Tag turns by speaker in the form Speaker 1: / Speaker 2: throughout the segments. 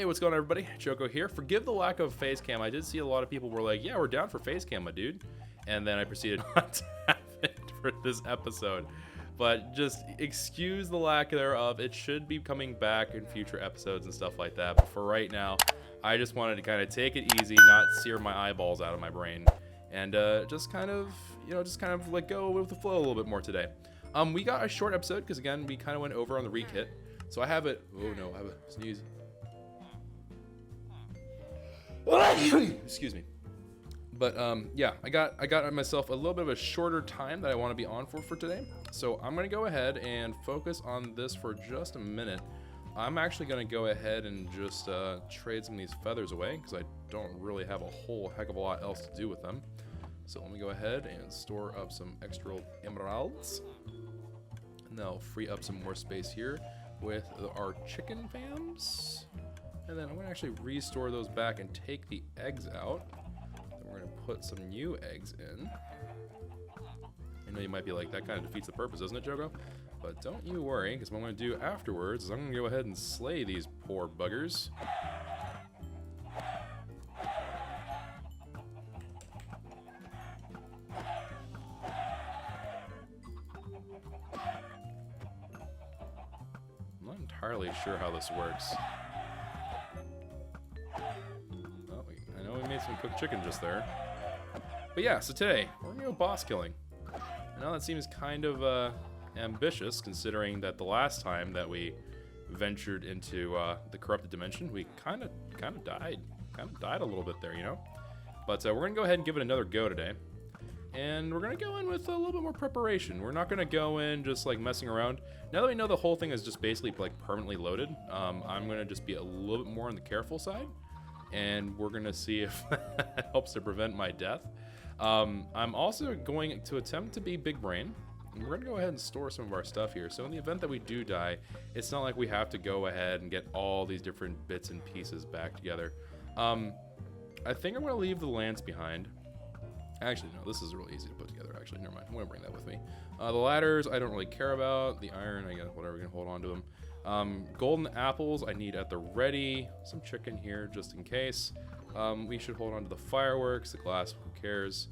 Speaker 1: what's going on, everybody? Choco here. Forgive the lack of face cam. I did see a lot of people were like, yeah, we're down for face cam, my dude. And then I proceeded not to have it for this episode. But just excuse the lack thereof. It should be coming back in future episodes and stuff like that. But for right now, I just wanted to kind of take it easy, not sear my eyeballs out of my brain. And just kind of like go with the flow a little bit more today. We got a short episode because, again, we kind of went over on the rekit. So I have it. Oh no, I have a sneeze. Excuse me. But yeah, I got myself a little bit of a shorter time that I want to be on for today. So I'm gonna go ahead and focus on this for just a minute. I'm actually gonna go ahead and just trade some of these feathers away because I don't really have a whole heck of a lot else to do with them. So let me go ahead and store up some extra emeralds, and that'll free up some more space here with our chicken fams. And then I'm gonna actually restore those back and take the eggs out. Then we're gonna put some new eggs in. I know you might be like, that kind of defeats the purpose, doesn't it, Jogo? But don't you worry, because what I'm gonna do afterwards is I'm gonna go ahead and slay these poor buggers. I'm not entirely sure how this works. I know we made some cooked chicken just there. But yeah, so today, we're gonna go boss killing. I know that seems kind of ambitious, considering that the last time that we ventured into the corrupted dimension, we kind of died a little bit there, you know? But we're gonna go ahead and give it another go today. And we're gonna go in with a little bit more preparation. We're not gonna go in just like messing around. Now that we know the whole thing is just basically like permanently loaded, I'm gonna just be a little bit more on the careful side. And we're gonna see if that helps to prevent my death. I'm also going to attempt to be big brain. And we're gonna go ahead and store some of our stuff here. So in the event that we do die, it's not like we have to go ahead and get all these different bits and pieces back together. I think I'm gonna leave the lance behind. Actually, no, this is really easy to put together, actually. Never mind, I'm gonna bring that with me. The ladders, I don't really care about. The iron, I guess, whatever, we can hold on to them. Golden apples I need at the ready. Some chicken here just in case. We should hold on to the fireworks, the glass, who cares.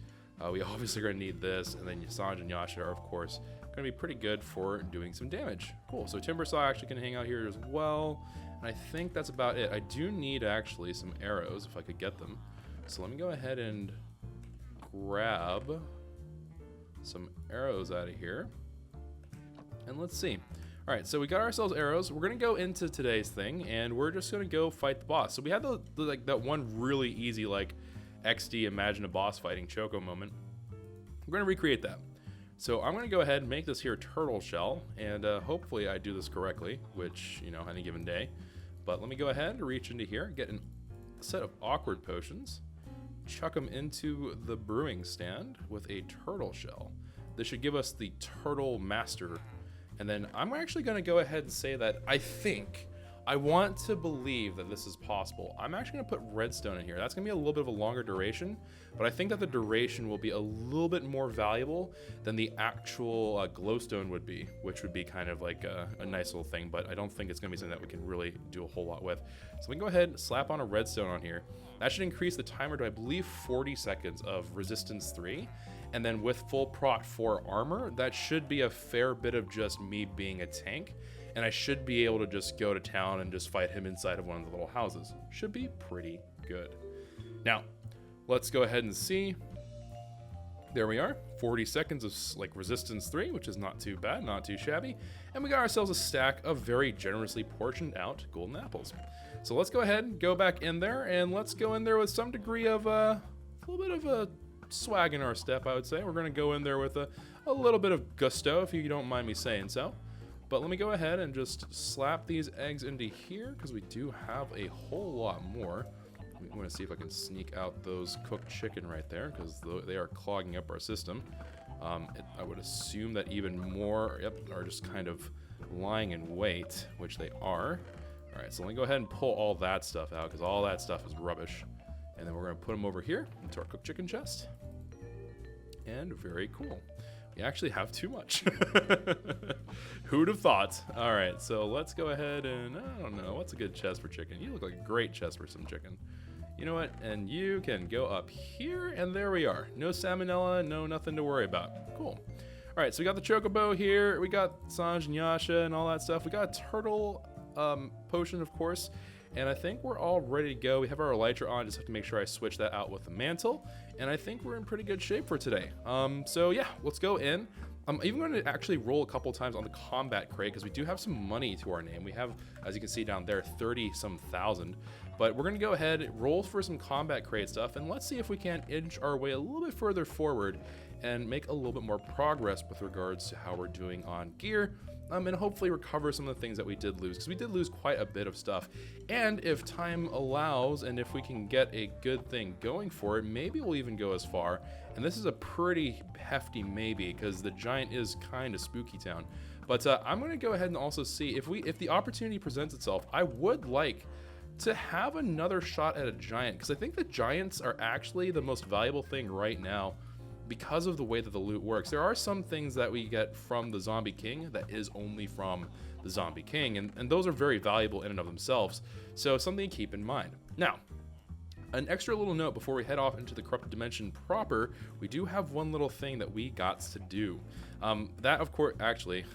Speaker 1: We obviously are going to need this, and then Sanj and Yasha are, of course, going to be pretty good for doing some damage. Cool, so Timber Saw actually can hang out here as well, and I think that's about it. I do need actually some arrows if I could get them. So let me go ahead and grab some arrows out of here, and let's see. All right, so we got ourselves arrows. We're gonna go into today's thing, and we're just gonna go fight the boss. So we had like that one really easy like XD imagine a boss fighting Choco moment. We're gonna recreate that. So I'm gonna go ahead and make this here turtle shell, and hopefully I do this correctly, which, you know, any given day. But let me go ahead and reach into here, get a set of awkward potions, chuck them into the brewing stand with a turtle shell. This should give us the turtle master. And then I'm actually going to go ahead and say that I want to believe that this is possible. I'm actually going to put redstone in here. That's going to be a little bit of a longer duration, but I think that the duration will be a little bit more valuable than the actual glowstone would be, which would be kind of like a nice little thing, but I don't think it's going to be something that we can really do a whole lot with. So we can go ahead and slap on a redstone on here. That should increase the timer to, I believe, 40 seconds of resistance 3. And then with full prot 4 armor, that should be a fair bit of just me being a tank. And I should be able to just go to town and just fight him inside of one of the little houses. Should be pretty good. Now, let's go ahead and see. There we are, 40 seconds of like resistance 3, which is not too bad, not too shabby. And we got ourselves a stack of very generously portioned out golden apples. So let's go ahead and go back in there, and let's go in there with some degree of a little bit of a swag in our step, I would say. We're going to go in there with a little bit of gusto, if you don't mind me saying so. But let me go ahead and just slap these eggs into here, because we do have a whole lot more. I'm going to see if I can sneak out those cooked chicken right there, because they are clogging up our system. I would assume that even more are just kind of lying in wait, which they are. All right, so let me go ahead and pull all that stuff out, because all that stuff is rubbish. And then we're going to put them over here into our cooked chicken chest. And very cool. We actually have too much. Who'd have thought? All right, so let's go ahead and, I don't know, what's a good chest for chicken? You look like a great chest for some chicken. You know what? And you can go up here, and there we are. No salmonella, no nothing to worry about. Cool. All right, so we got the chocobo here. We got Sanj and Yasha and all that stuff. We got a turtle potion, of course. And I think we're all ready to go. We have our elytra on. Just have to make sure I switch that out with the mantle. And I think we're in pretty good shape for today. So yeah, let's go in. I'm even going to actually roll a couple times on the combat crate because we do have some money to our name. We have, as you can see down there, 30-some thousand. But we're going to go ahead, roll for some combat crate stuff, and let's see if we can inch our way a little bit further forward and make a little bit more progress with regards to how we're doing on gear. And hopefully recover some of the things that we did lose, because we did lose quite a bit of stuff. And if time allows, and if we can get a good thing going for it, maybe we'll even go as far. And this is a pretty hefty maybe, because the giant is kind of spooky town. But I'm going to go ahead and also see if the opportunity presents itself. I would like to have another shot at a giant, because I think the giants are actually the most valuable thing right now. Because of the way that the loot works. There are some things that we get from the Zombie King that is only from the Zombie King, and those are very valuable in and of themselves, so something to keep in mind. Now, an extra little note before we head off into the corrupted dimension proper, we do have one little thing that we got to do. That, of course, actually,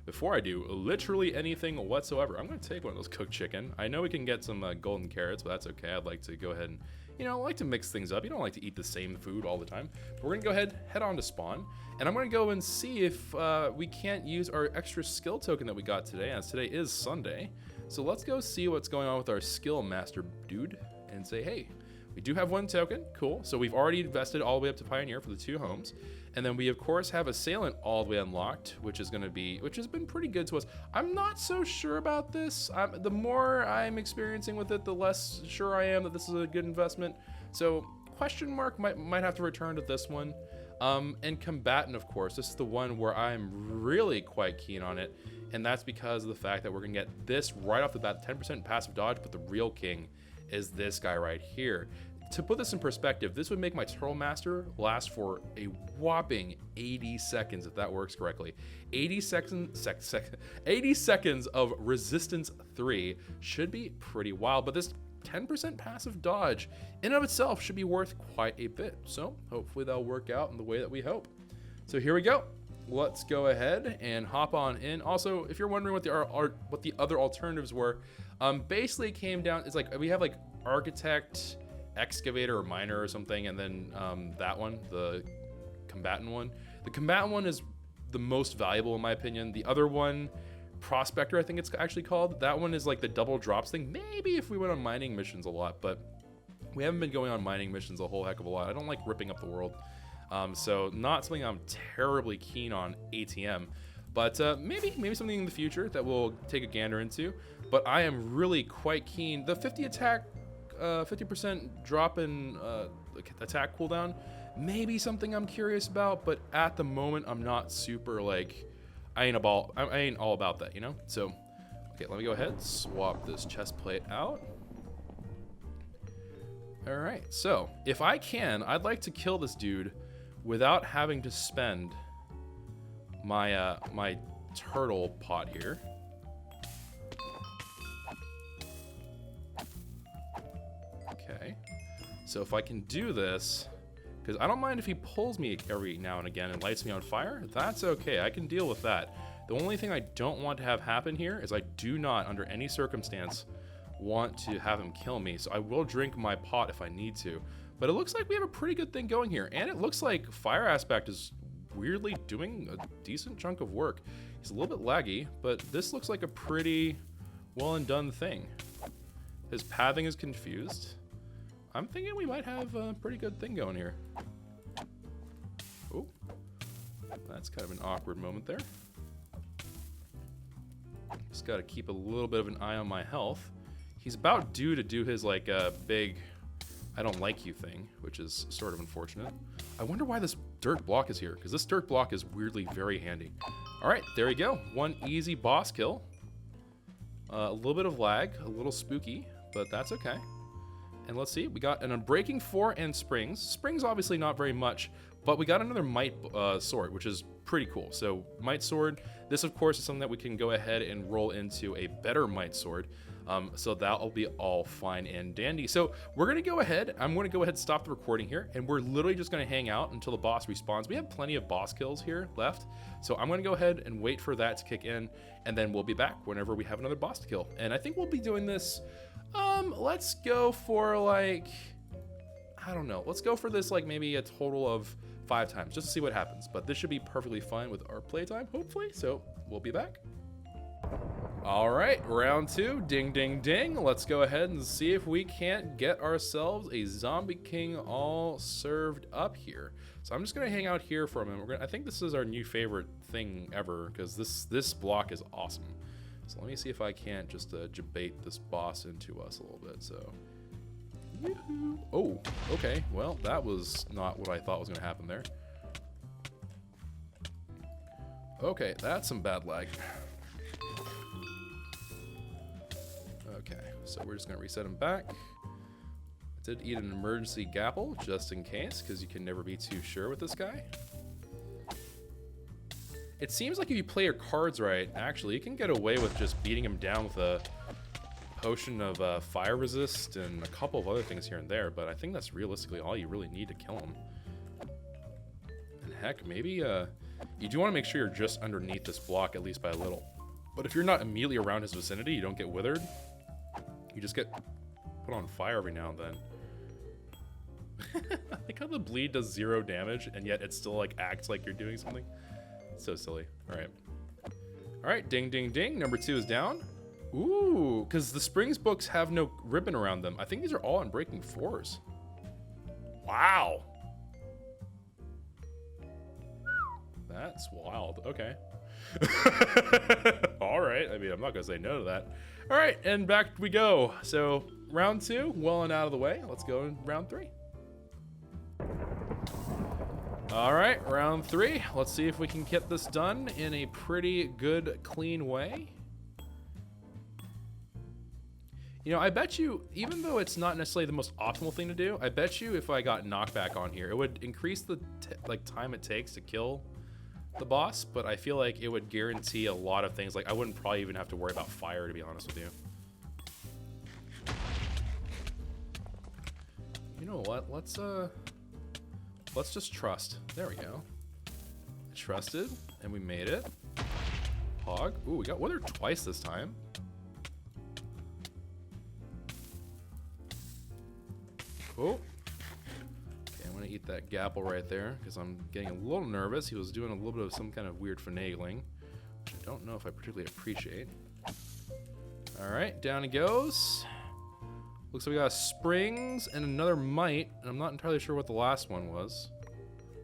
Speaker 1: before I do literally anything whatsoever, I'm going to take one of those cooked chicken. I know we can get some golden carrots, but that's okay. I'd like to go ahead and, you know, I like to mix things up. You don't like to eat the same food all the time. But we're going to go ahead, head on to spawn, and I'm going to go and see if we can't use our extra skill token that we got today, as today is Sunday. So let's go see what's going on with our skill master dude and say, hey, we do have one token. Cool. So we've already invested all the way up to Pioneer for the 2 homes. And then we, of course, have Assailant all the way unlocked, which has been pretty good to us. I'm not so sure about this. The more I'm experiencing with it, the less sure I am that this is a good investment. So question mark might have to return to this one. And Combatant, of course, this is the one where I'm really quite keen on it. And that's because of the fact that we're going to get this right off the bat, 10% passive dodge, but the real king is this guy right here. To put this in perspective, this would make my Turtle Master last for a whopping 80 seconds, if that works correctly. 80 seconds of Resistance 3 should be pretty wild, but this 10% passive dodge in and of itself should be worth quite a bit. So hopefully that'll work out in the way that we hope. So here we go. Let's go ahead and hop on in. Also, if you're wondering what the other alternatives were, basically it came down, it's like we have like Architect, Excavator, or Miner or something, and then that one, the Combatant one. The Combatant one is the most valuable in my opinion. The other one, Prospector, I think it's actually called. That one is like the double drops thing. Maybe if we went on mining missions a lot, but we haven't been going on mining missions a whole heck of a lot. I don't like ripping up the world. So not something I'm terribly keen on ATM, but maybe something in the future that we'll take a gander into. But I am really quite keen. The 50 attack, 50% drop in attack cooldown, maybe something I'm curious about, but at the moment I'm not super like, I ain't all about that, you know? So, okay, let me go ahead, swap this chest plate out. All right, so if I can, I'd like to kill this dude without having to spend my my turtle pot here. Okay, so if I can do this, because I don't mind if he pulls me every now and again and lights me on fire, that's okay, I can deal with that. The only thing I don't want to have happen here is I do not, under any circumstance, want to have him kill me, so I will drink my pot if I need to. But it looks like we have a pretty good thing going here, and it looks like Fire Aspect is weirdly doing a decent chunk of work. He's a little bit laggy, but this looks like a pretty well and done thing. His pathing is confused. I'm thinking we might have a pretty good thing going here. Oh, that's kind of an awkward moment there. Just got to keep a little bit of an eye on my health. He's about due to do his like big I don't like you thing, which is sort of unfortunate. I wonder why this dirt block is here, because this dirt block is weirdly very handy. All right, there you go. One easy boss kill. A little bit of lag, a little spooky, but that's okay. And let's see, we got an Unbreaking 4 and Springs. Springs obviously not very much, But we got another Might sword, which is pretty cool. So Might sword, this of course is something that we can go ahead and roll into a better Might sword. So that'll be all fine and dandy. So we're gonna go ahead, I'm gonna go ahead and stop the recording here, and we're literally just gonna hang out until the boss respawns. We have plenty of boss kills here left. So I'm gonna go ahead and wait for that to kick in, and then we'll be back whenever we have another boss to kill. And I think we'll be doing this, let's go for like, I don't know. Let's go for this like maybe a total of 5 times just to see what happens. But this should be perfectly fine with our playtime, hopefully. So we'll be back. All right, round 2, ding, ding, ding. Let's go ahead and see if we can't get ourselves a Zombie King all served up here. So I'm just gonna hang out here for a minute. I think this is our new favorite thing ever because this block is awesome. So let me see if I can't just debate this boss into us a little bit. So, oh, okay. Well, that was not what I thought was gonna happen there. Okay, that's some bad lag. Okay, so we're just gonna reset him back. I did eat an emergency gapple just in case, because you can never be too sure with this guy. It seems like if you play your cards right, actually, you can get away with just beating him down with a potion of fire resist and a couple of other things here and there, but I think that's realistically all you really need to kill him. And heck, maybe you do want to make sure you're just underneath this block, at least by a little. But if you're not immediately around his vicinity, you don't get withered. You just get put on fire every now and then. I like how the bleed does 0 damage, and yet it still like acts like you're doing something. So silly. All right, ding, ding, ding. Number 2 is down. Ooh, because the Springs books have no ribbon around them. I think these are all on Breaking 4s. Wow. That's wild. Okay. All right. I mean, I'm not going to say no to that. All right, and back we go. So round 2, well and out of the way. Let's go in round 3. All right, round 3. Let's see if we can get this done in a pretty good, clean way. You know, I bet you, even though it's not necessarily the most optimal thing to do, I bet you if I got knockback on here, it would increase the time it takes to kill the boss, but I feel like it would guarantee a lot of things. Like I wouldn't probably even have to worry about fire, to be honest with you. You know what? Let's just trust. There we go. Trusted, and we made it. Hog. Ooh, we got Wither twice this time. Oh. Okay, I'm gonna eat that gapple right there because I'm getting a little nervous. He was doing a little bit of some kind of weird finagling, which I don't know if I particularly appreciate. All right, down he goes. Looks like we got springs and another might, and I'm not entirely sure what the last one was.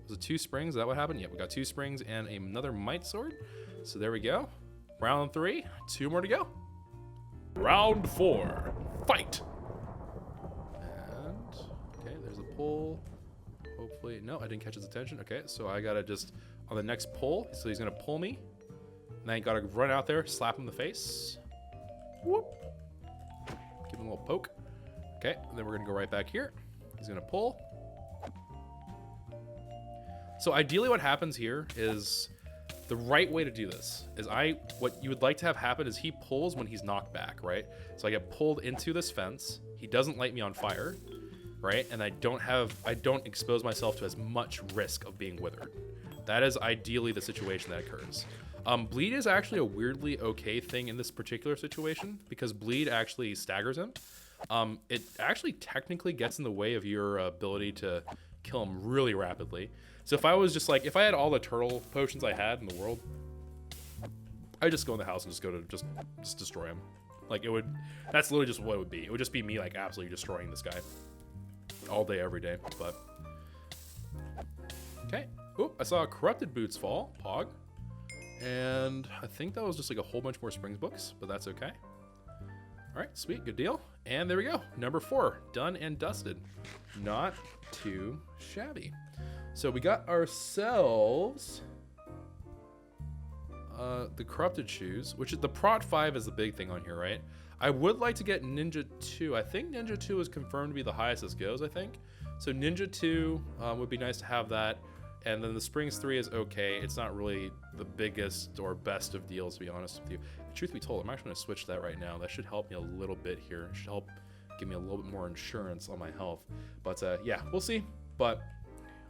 Speaker 1: Was it 2 springs? Is that what happened? Yeah, we got 2 springs and another might sword. So there we go. Round 3, 2 more to go. Round 4, fight. And okay, there's a pull. Hopefully, no, I didn't catch his attention. Okay, so I gotta just on the next pull. So he's gonna pull me, and then I gotta run out there, slap him in the face. Whoop. Give him a little poke. Okay, and then we're gonna go right back here. He's gonna pull. So ideally what happens here is the right way to do this is what you would like to have happen is he pulls when he's knocked back, right? So I get pulled into this fence. He doesn't light me on fire, right? And I don't expose myself to as much risk of being withered. That is ideally the situation that occurs. Bleed is actually a weirdly okay thing in this particular situation because bleed actually staggers him. It actually technically gets in the way of your ability to kill him really rapidly. So if I was just like, if I had all the turtle potions I had in the world, I'd just go in the house and just go to just destroy him. Like it would, that's literally just what it would be. It would just be me like absolutely destroying this guy all day, every day. But okay. Oh, I saw Corrupted Boots fall, Pog. And I think that was just like a whole bunch more Springs books, but that's okay. All right, sweet, good deal. And there we go, number 4, done and dusted. Not too shabby. So we got ourselves the Corrupted Shoes, which is the Prot 5 is the big thing on here, right? I would like to get Ninja 2. I think Ninja 2 is confirmed to be the highest this goes, I think. So Ninja 2 would be nice to have that. And then the Springs 3 is okay. It's not really the biggest or best of deals, to be honest with you. Truth be told, I'm actually going to switch that right now. That should help me a little bit here. It should help give me a little bit more insurance on my health. But yeah, we'll see. But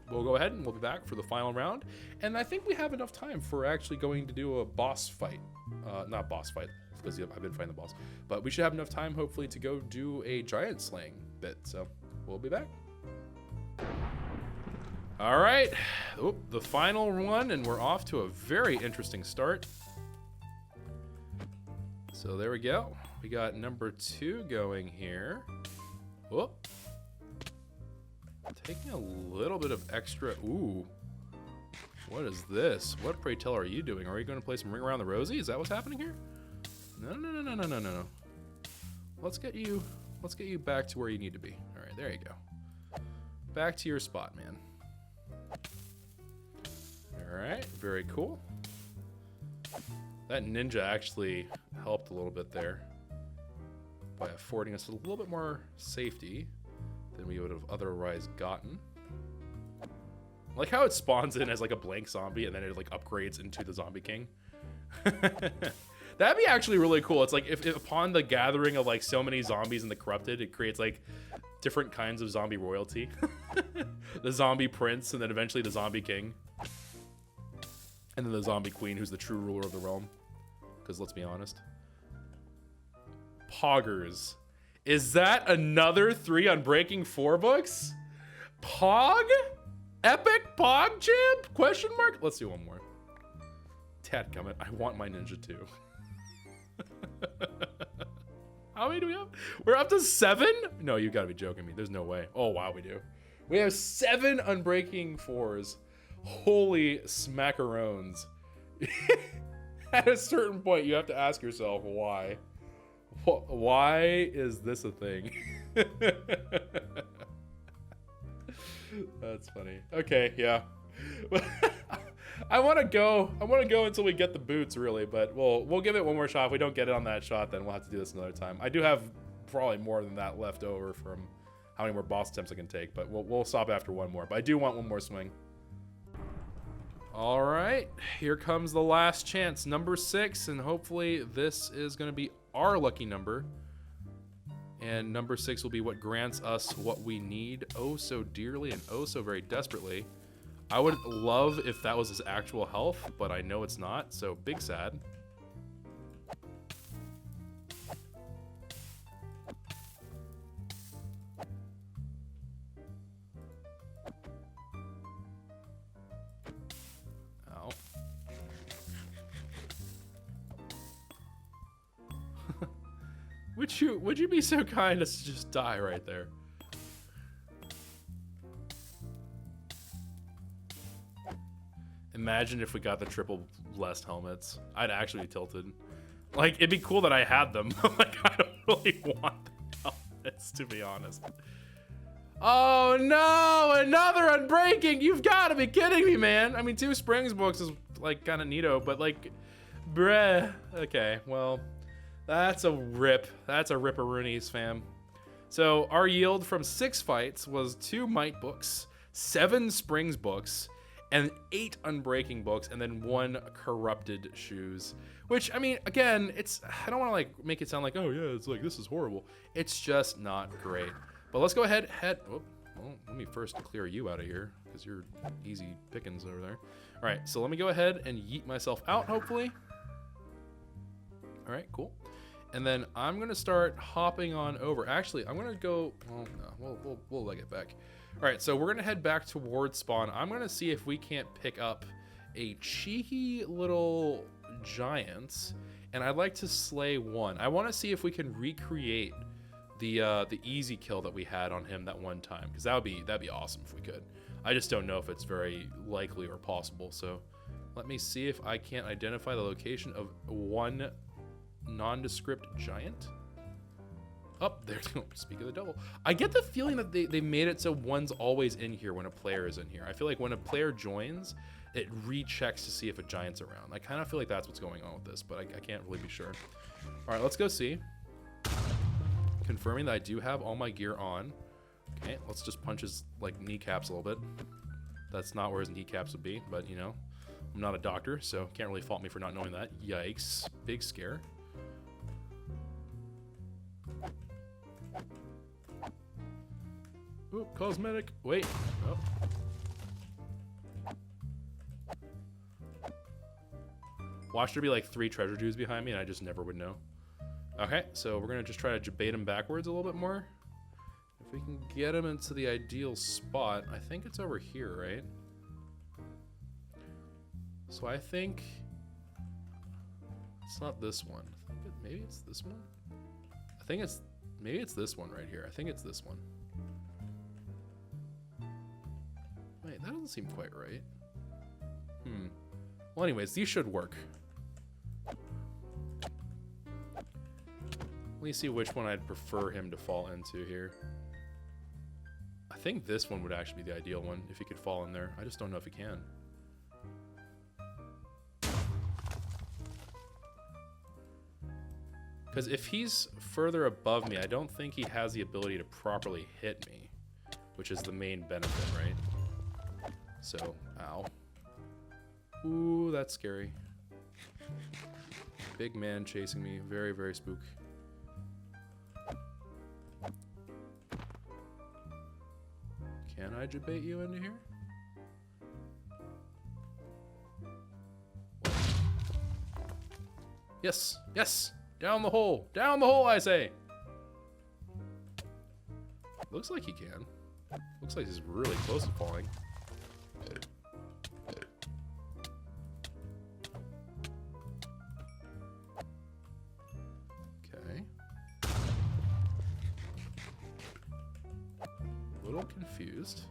Speaker 1: we'll go ahead and we'll be back for the final round. And I think we have enough time for actually going to do a boss fight. Not boss fight, because I've been fighting the boss. But we should have enough time, hopefully, to go do a giant slaying bit. So we'll be back. All right, the final one, and we're off to a very interesting start. So there we go. We got number 2 going here. Whoop. Taking a little bit of extra. Ooh. What is this? What, pray tell, are you doing? Are you going to play some Ring Around the Rosie? Is that what's happening here? No. Let's get you back to where you need to be. All right, there you go. Back to your spot, man. All right, very cool. That ninja actually helped a little bit there by affording us a little bit more safety than we would have otherwise gotten. I like how it spawns in as like a blank zombie and then it like upgrades into the Zombie King. That'd be actually really cool. It's like if upon the gathering of like so many zombies in the Corrupted, it creates like different kinds of zombie royalty. The Zombie Prince, and then eventually the Zombie King. And then the Zombie Queen, who's the true ruler of the realm. Because let's be honest. Poggers. Is that another 3 Unbreaking 4 books? Pog? Epic Pog champ? Question mark? Let's do one more. Dadgummit, I want my ninja too. How many do we have? We're up to 7? No, you gotta be joking me. There's no way. Oh, wow, we do. We have 7 Unbreaking 4s. Holy smackarones. At a certain point, you have to ask yourself, why? Why is this a thing? That's funny. Okay, yeah. I want to go until we get the boots, really, but we'll give it one more shot. If we don't get it on that shot, then we'll have to do this another time. I do have probably more than that left over from how many more boss attempts I can take, but we'll stop after one more. But I do want one more swing. All right, here comes the last chance, number 6, and hopefully this is going to be our lucky number. And number 6 will be what grants us what we need oh so dearly and oh so very desperately. I would love if that was his actual health, but I know it's not, so big sad. Ow. Would you be so kind as to just die right there? Imagine if we got the triple blessed helmets. I'd actually be tilted. Like, it'd be cool that I had them. Like, I don't really want the helmets, to be honest. Oh no, another Unbreaking! You've got to be kidding me, man. I mean, 2 Springs books is like kind of neato, but like, bruh. Okay, well, that's a rip. That's a ripperoonies, fam. So our yield from 6 fights was 2 Might books, 7 Springs books, and 8 Unbreaking books, and then 1 Corrupted shoes. Which, I mean, again, I don't want to like make it sound like, oh yeah, it's like this is horrible. It's just not great. But let's go ahead. Well, let me first clear you out of here because you're easy pickings over there. All right, so let me go ahead and yeet myself out, hopefully. All right, cool. And then I'm gonna start hopping on over. Actually, I'm gonna go. Well, no, we'll leg it back. All right, so we're gonna head back towards spawn. I'm gonna see if we can't pick up a cheeky little giant, and I'd like to slay one. I want to see if we can recreate the easy kill that we had on him that one time, because that'd be awesome if we could. I just don't know if it's very likely or possible. So let me see if I can't identify the location of one nondescript giant. Up there. Speak of the devil. I get the feeling that they made it so one's always in here when a player is in here. I feel like when a player joins, it rechecks to see if a giant's around. I kind of feel like that's what's going on with this, but I can't really be sure. All right, let's go see. Confirming that I do have all my gear on. Okay, let's just punch his like kneecaps a little bit. that's not where his kneecaps would be, but you know, I'm not a doctor, so can't really fault me for not knowing that. Yikes. Big scare. Oop, cosmetic. Wait. Oh. Watch there be like 3 treasure jewels behind me and I just never would know. Okay, so we're gonna just try to bait him backwards a little bit more. If we can get him into the ideal spot, I think it's over here, right? So I think it's not this one. Maybe it's this one? I think it's, maybe it's this one right here. I think it's this one. Wait, that doesn't seem quite right. Well, anyways, these should work. Let me see which one I'd prefer him to fall into here. I think this one would actually be the ideal one, if he could fall in there. I just don't know if he can. Because if he's further above me, I don't think he has the ability to properly hit me, which is the main benefit, right? So, ow. Ooh, that's scary. Big man chasing me. Very, very spook. Can I debate you into here? Yes, yes! Down the hole! Down the hole, I say! Looks like he can. Looks like he's really close to falling. Okay. A little confused.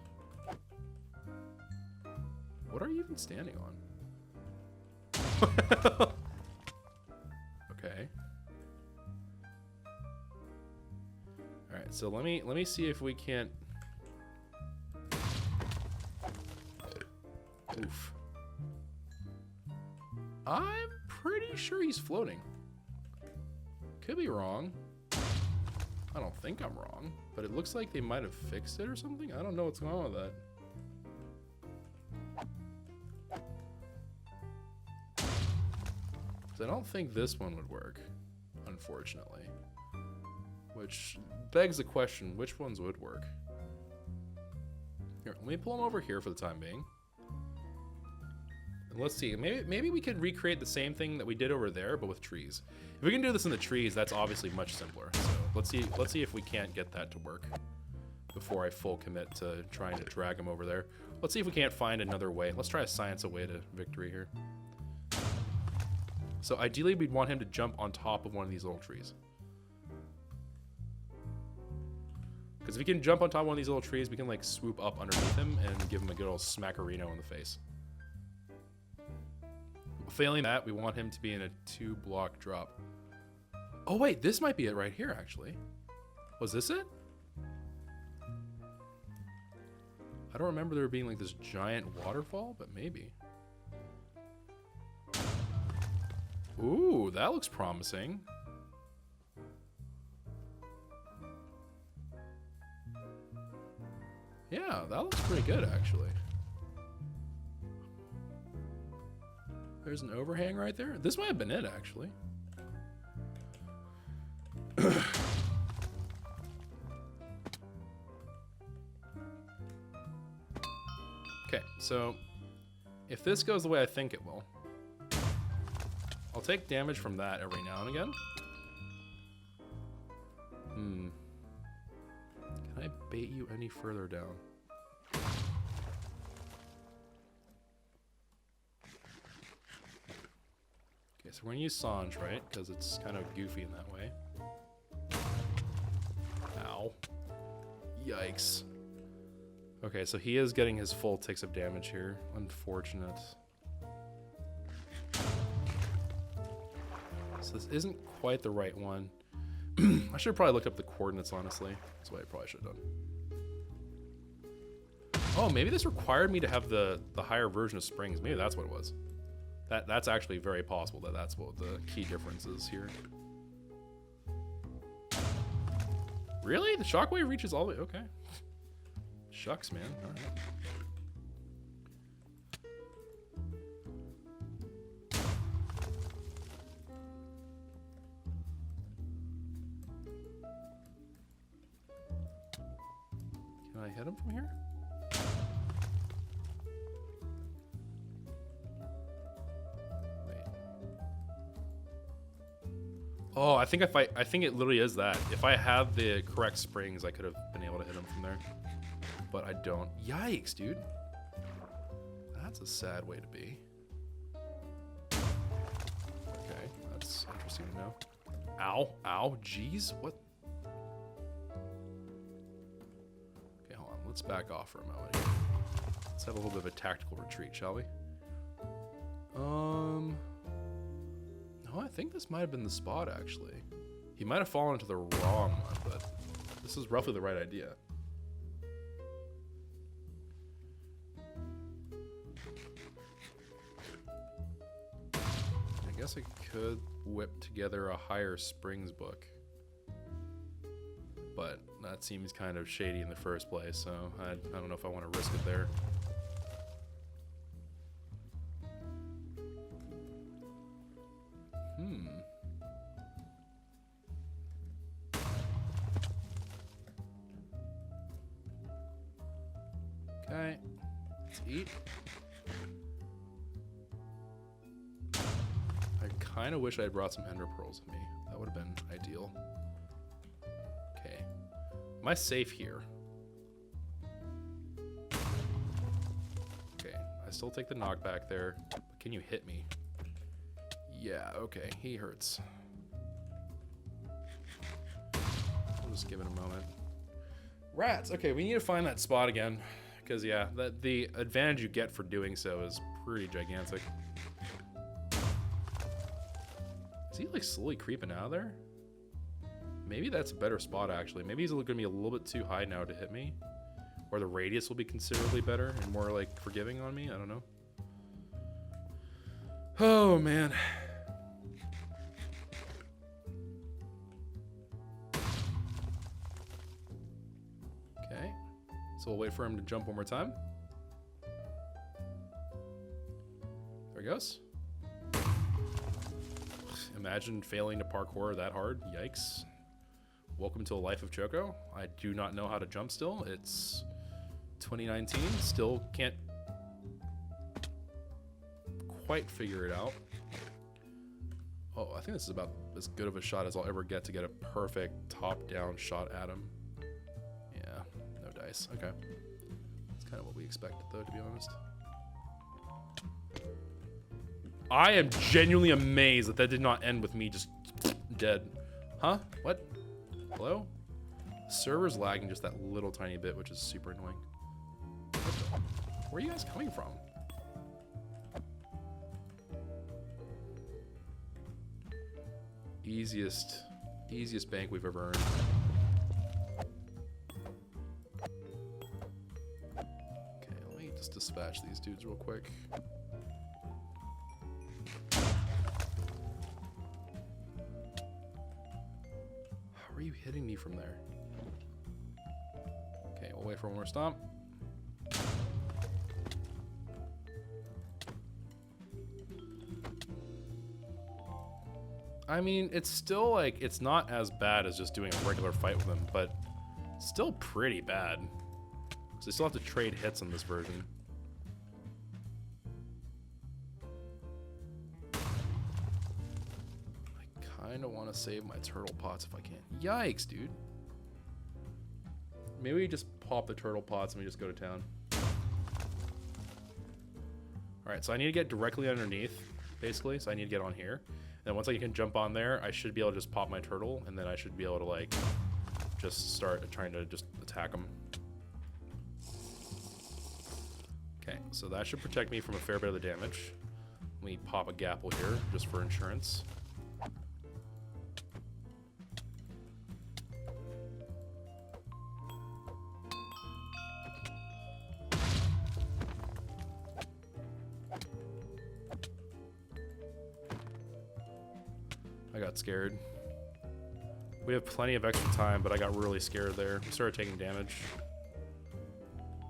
Speaker 1: What are you even standing on? Okay. All right, so let me see if we can't. Oof. I'm pretty sure he's floating. Could be wrong. I don't think I'm wrong, but it looks like they might have fixed it or something. I don't know what's going on with that. I don't think this one would work, unfortunately. Which begs the question, which ones would work? Here, let me pull them over here for the time being. And let's see, maybe we could recreate the same thing that we did over there, but with trees. If we can do this in the trees, that's obviously much simpler. So let's see if we can't get that to work before I full commit to trying to drag them over there. Let's see if we can't find another way. Let's try to science a way to victory here. So ideally, we'd want him to jump on top of one of these little trees. Because if he can jump on top of one of these little trees, we can like swoop up underneath him and give him a good old smackarino in the face. Failing that, we want him to be in a 2-block drop. Oh wait, this might be it right here actually. Was this it? I don't remember there being like this giant waterfall, but maybe. Ooh, that looks promising. Yeah, that looks pretty good, actually. There's an overhang right there. This might have been it, actually. Okay, so if this goes the way I think it will, I'll take damage from that every now and again. Can I bait you any further down? Okay, so we're gonna use Sange, right? Because it's kind of goofy in that way. Ow. Yikes. Okay, so he is getting his full ticks of damage here. Unfortunate. So this isn't quite the right one. I should have probably looked up the coordinates, honestly. That's what I probably should have done. Oh, maybe this required me to have the higher version of springs. Maybe that's what it was. That's actually very possible that that's what the key difference is here. Really? The shockwave reaches all the way? Okay. Shucks, man. All right. hit him from here? Wait. Oh, I think I think it literally is that. If I had the correct springs, I could have been able to hit him from there. But I don't. Yikes, dude. That's a sad way to be. Okay, that's interesting to know. Ow, ow, jeez, what? Okay, hold on, let's back off for a moment here. Let's have a little bit of a tactical retreat, shall we? No, I think this might have been the spot, actually. He might have fallen into the wrong one, but this is roughly the right idea. I guess I could whip together a higher springs book, but that seems kind of shady in the first place, so I don't know if I want to risk it there. Okay, let's eat. I kind of wish I had brought some ender pearls with me. That would have been ideal. Okay. Am I safe here? Okay. I still take the knockback there. But can you hit me? Yeah, okay. He hurts. I'll just give it a moment. Rats! Okay, we need to find that spot again. Because, yeah, the advantage you get for doing so is pretty gigantic. Is he, like, slowly creeping out of there? Maybe that's a better spot, actually. Maybe he's going to be a little bit too high now to hit me. Or the radius will be considerably better and more, like, forgiving on me. I don't know. Oh, man. Okay. So we'll wait for him to jump one more time. There he goes. Imagine failing to parkour that hard. Yikes. Welcome to a life of Choco. I do not know how to jump still. It's 2019. Still can't quite figure it out. Oh, I think this is about as good of a shot as I'll ever get to get a perfect top-down shot at him. Yeah, no dice. Okay. That's kind of what we expected, though, to be honest. I am genuinely amazed that that did not end with me just dead. Huh? What? Hello? The server's lagging just that little tiny bit, which is super annoying. Where are you guys coming from? Easiest bank we've ever earned. Okay, let me just dispatch these dudes real quick. How are you hitting me from there? Okay, we'll wait for one more stomp. I mean, it's still like, it's not as bad as just doing a regular fight with him, but still pretty bad. So I still have to trade hits on this version. I kind of want to save my turtle pots if I can. Yikes, dude. Maybe we just pop the turtle pots and we just go to town. Alright, so I need to get directly underneath, basically. So I need to get on here. And once I can jump on there, I should be able to just pop my turtle, and then I should be able to, like, just start trying to just attack him. Okay, so that should protect me from a fair bit of the damage. Let me pop a gapple here, just for insurance. I got scared. We have plenty of extra time, but I got really scared there. I started taking damage.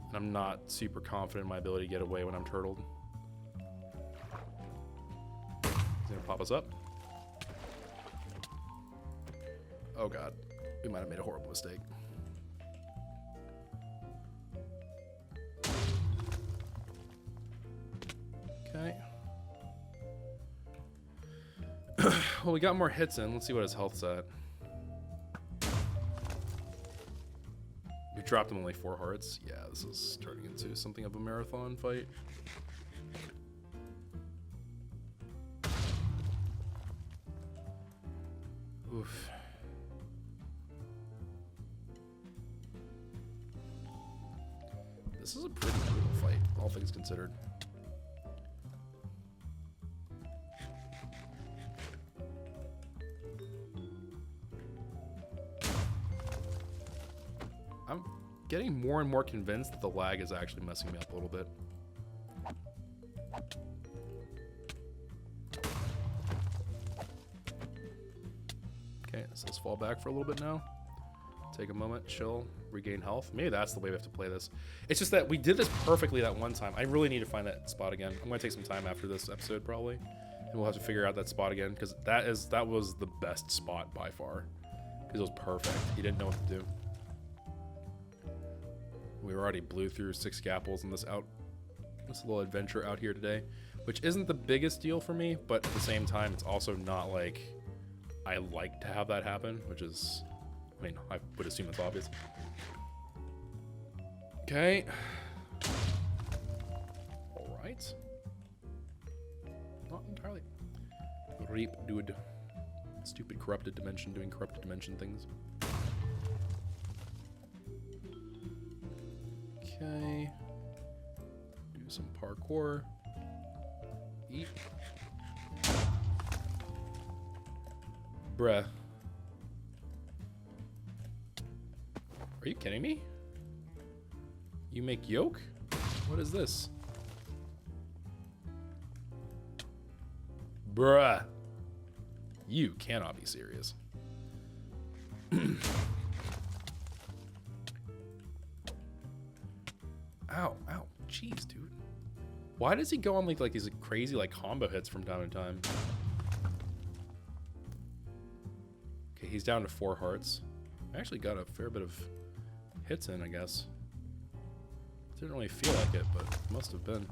Speaker 1: And I'm not super confident in my ability to get away when I'm turtled. He's gonna pop us up. Oh god. We might have made a horrible mistake. Well, we got more hits in. Let's see what his health's at. We dropped him only 4 hearts. Yeah, this is turning into something of a marathon fight. Oof. This is a pretty brutal fight, all things considered. I'm getting more and more convinced that the lag is actually messing me up a little bit. Okay, so let's fall back for a little bit now. Take a moment, chill, regain health. Maybe that's the way we have to play this. It's just that we did this perfectly that one time. I really need to find that spot again. I'm gonna take some time after this episode probably, and we'll have to figure out that spot again, because that was the best spot by far, because it was perfect. He didn't know what to do. We already blew through 6 gapples in this little adventure out here today, which isn't the biggest deal for me, but at the same time, it's also not like I like to have that happen, which is, I mean, I would assume it's obvious. Okay. All right. Not entirely. Reap, dude. Stupid corrupted dimension doing corrupted dimension things. Okay. Do some parkour. Eat. Bruh. Are you kidding me? You make yolk? What is this? Bruh. You cannot be serious. Ow, ow, jeez, dude. Why does he go on like these crazy like combo hits from time to time? Okay, he's down to 4 hearts. I actually got a fair bit of hits in, I guess. Didn't really feel like it, but it must have been.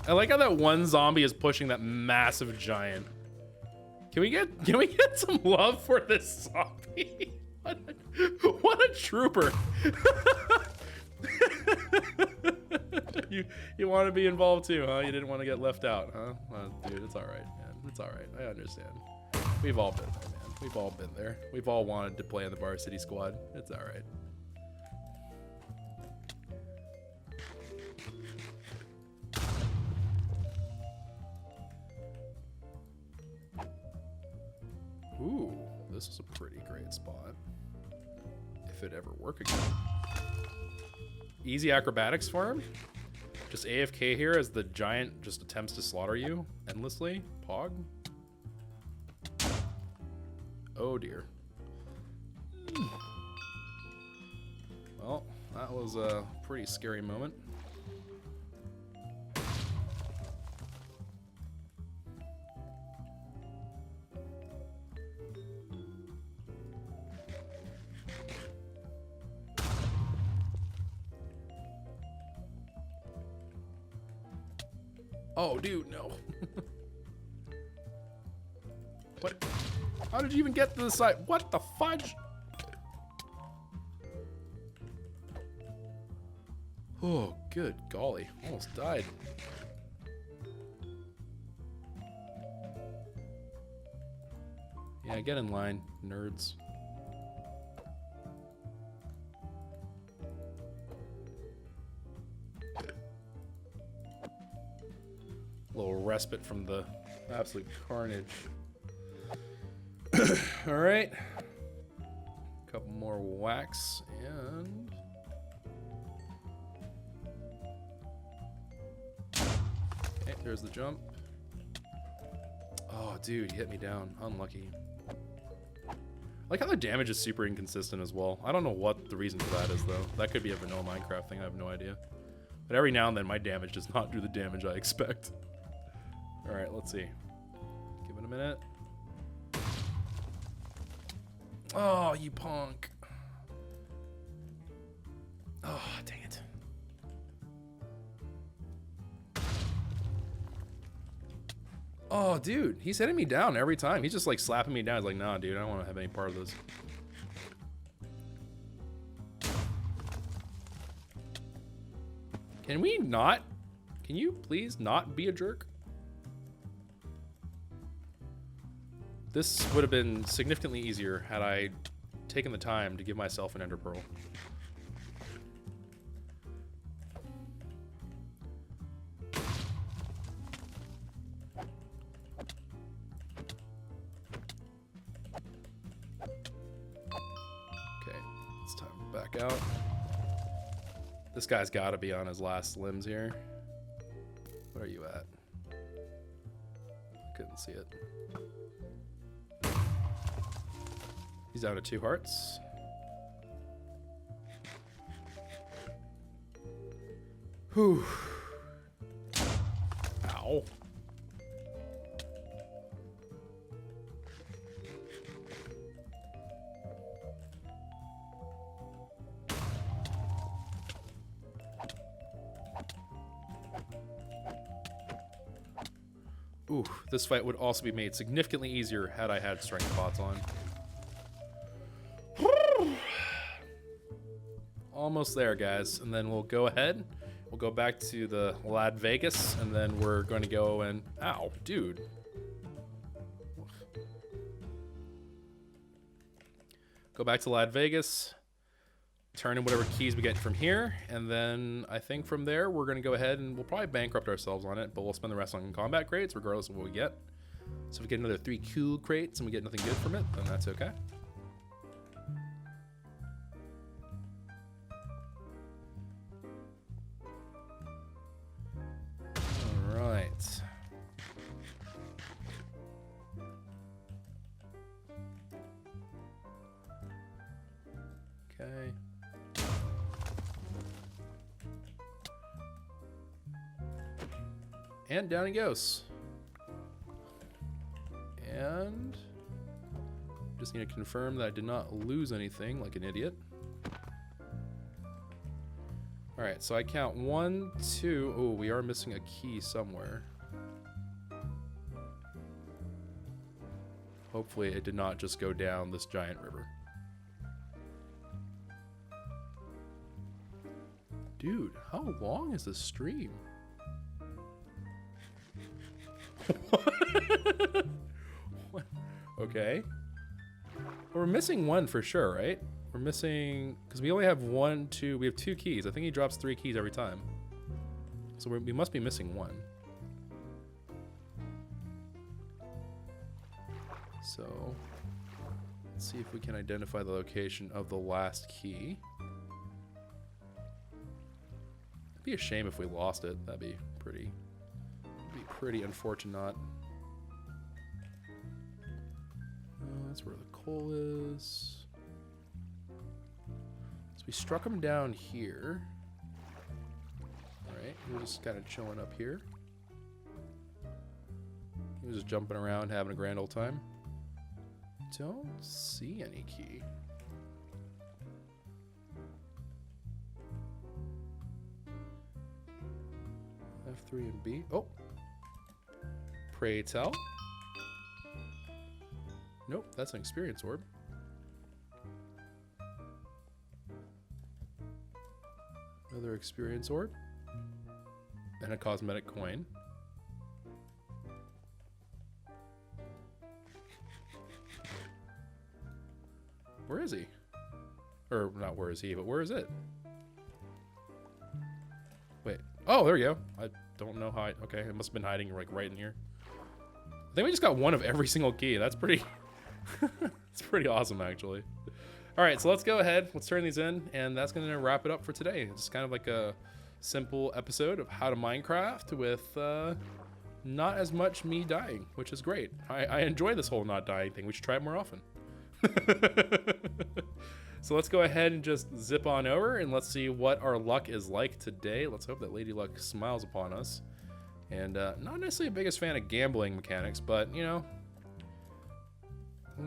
Speaker 1: I like how that one zombie is pushing that massive giant. Can we get some love for this zombie? What a trooper. You want to be involved too, huh? You didn't want to get left out, huh? Dude, it's all right, man. It's all right. I understand. We've all been there, man. We've all been there. We've all wanted to play in the varsity squad. It's all right. Ooh, this is a pretty great spot. If it ever work again. Easy acrobatics for him. Just AFK here as the giant just attempts to slaughter you endlessly. Pog. Oh dear. Well, that was a pretty scary moment. Oh, dude, no. What? How did you even get to the side? What the fudge? Oh, good golly. Almost died. Yeah, get in line, nerds. Little respite from the absolute carnage. All right. Couple more whacks and... Okay, there's the jump. Oh, dude, he hit me down. Unlucky. I like how the damage is super inconsistent as well. I don't know what the reason for that is, though. That could be a vanilla Minecraft thing. I have no idea. But every now and then, my damage does not do the damage I expect. All right, let's see. Give it a minute. Oh, you punk. Oh, dang it. Oh, dude, he's hitting me down every time. He's just like slapping me down. He's like, nah, dude, I don't want to have any part of this. Can we not? Can you please not be a jerk? This would have been significantly easier had I taken the time to give myself an ender pearl. Okay, it's time to back out. This guy's got to be on his last limbs here. What are you at? Couldn't see it. He's down to 2 hearts. Whew. Ow. Ooh, this fight would also be made significantly easier had I had strength pots on. Almost there, guys. And then we'll go ahead. We'll go back to the Lad Vegas, and then we're going to go and... Ow, dude. Go back to Lad Vegas. Turn in whatever keys we get from here. And then I think from there, we're going to go ahead and we'll probably bankrupt ourselves on it, but we'll spend the rest on combat crates, regardless of what we get. So if we get another 3 cool crates and we get nothing good from it, then that's okay. Alright. Okay. And down he goes. And just need to confirm that I did not lose anything like an idiot. Alright, so I count 1, 2. Oh, we are missing a key somewhere. Hopefully it did not just go down this giant river. Dude, how long is this stream? What? Okay. Well, we're missing 1 for sure, right? We're missing... Because we only have 1, 2... We have 2 keys. I think he drops 3 keys every time. So we must be missing 1. So... Let's see if we can identify the location of the last key. It'd be a shame if we lost it. That'd be pretty unfortunate. That's where the coal is. So we struck him down here. Alright, we're just kind of chilling up here. He was just jumping around, having a grand old time. Don't see any key. F3 and B. Oh! Pray tell. Nope, that's an experience orb. Another experience orb. And a cosmetic coin. Where is he? Or not where is he, but where is it? Wait. Oh, there we go. I don't know how okay, it must have been hiding like right in here. I think we just got 1 of every single key. That's pretty... It's pretty awesome, actually. Alright, so let's go ahead. Let's turn these in, and that's going to wrap it up for today. It's kind of like a simple episode of how to Minecraft with not as much me dying, which is great. I enjoy this whole not dying thing. We should try it more often. So let's go ahead and just zip on over, and let's see what our luck is like today. Let's hope that Lady Luck smiles upon us. And not necessarily the biggest fan of gambling mechanics, but, you know,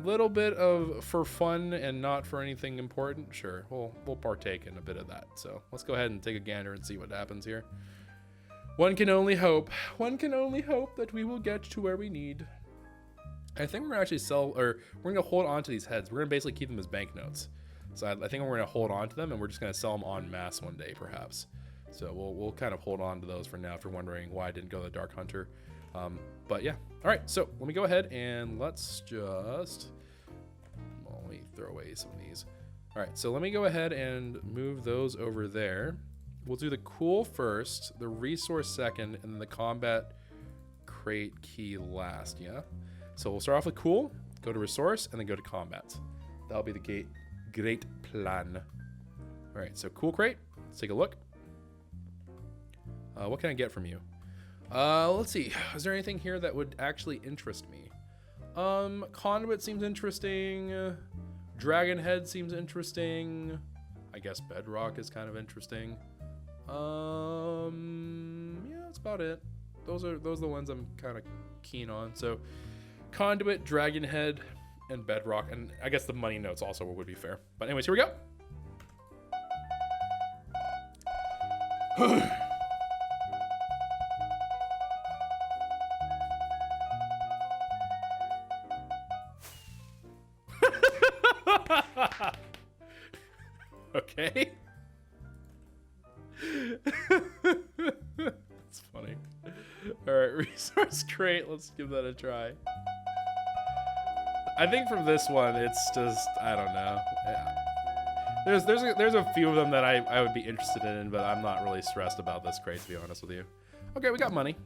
Speaker 1: little bit of for fun and not for anything important. Sure, we'll partake in a bit of that. So let's go ahead and take a gander and see what happens here. One can only hope. One can only hope that we will get to where we need. I think we're gonna actually sell, or we're gonna hold on to these heads. We're gonna basically keep them as banknotes. So I think we're gonna hold on to them, and we're just gonna sell them en masse one day, perhaps. So we'll kind of hold on to those for now. If you're wondering why I didn't go to the Dark Hunter, but yeah. All right, so let me go ahead and let's just let me throw away some of these. All right, so let me go ahead and move those over there. We'll do the cool first, the resource second, and then the combat crate key last. Yeah. So we'll start off with cool, go to resource, and then go to combat. That'll be the great plan. All right, so cool crate. Let's take a look. What can I get from you? Let's see. Is there anything here that would actually interest me? Conduit seems interesting. Dragon head seems interesting. I guess bedrock is kind of interesting. Yeah, that's about it. Those are the ones I'm kind of keen on. So conduit, dragon head, and bedrock, and I guess the money notes also would be fair. But anyways, here we go. Okay. That's funny. All right, resource crate. Let's give that a try. I think from this one, it's just, I don't know. Yeah. There's a few of them that I would be interested in, but I'm not really stressed about this crate, to be honest with you. Okay, we got money.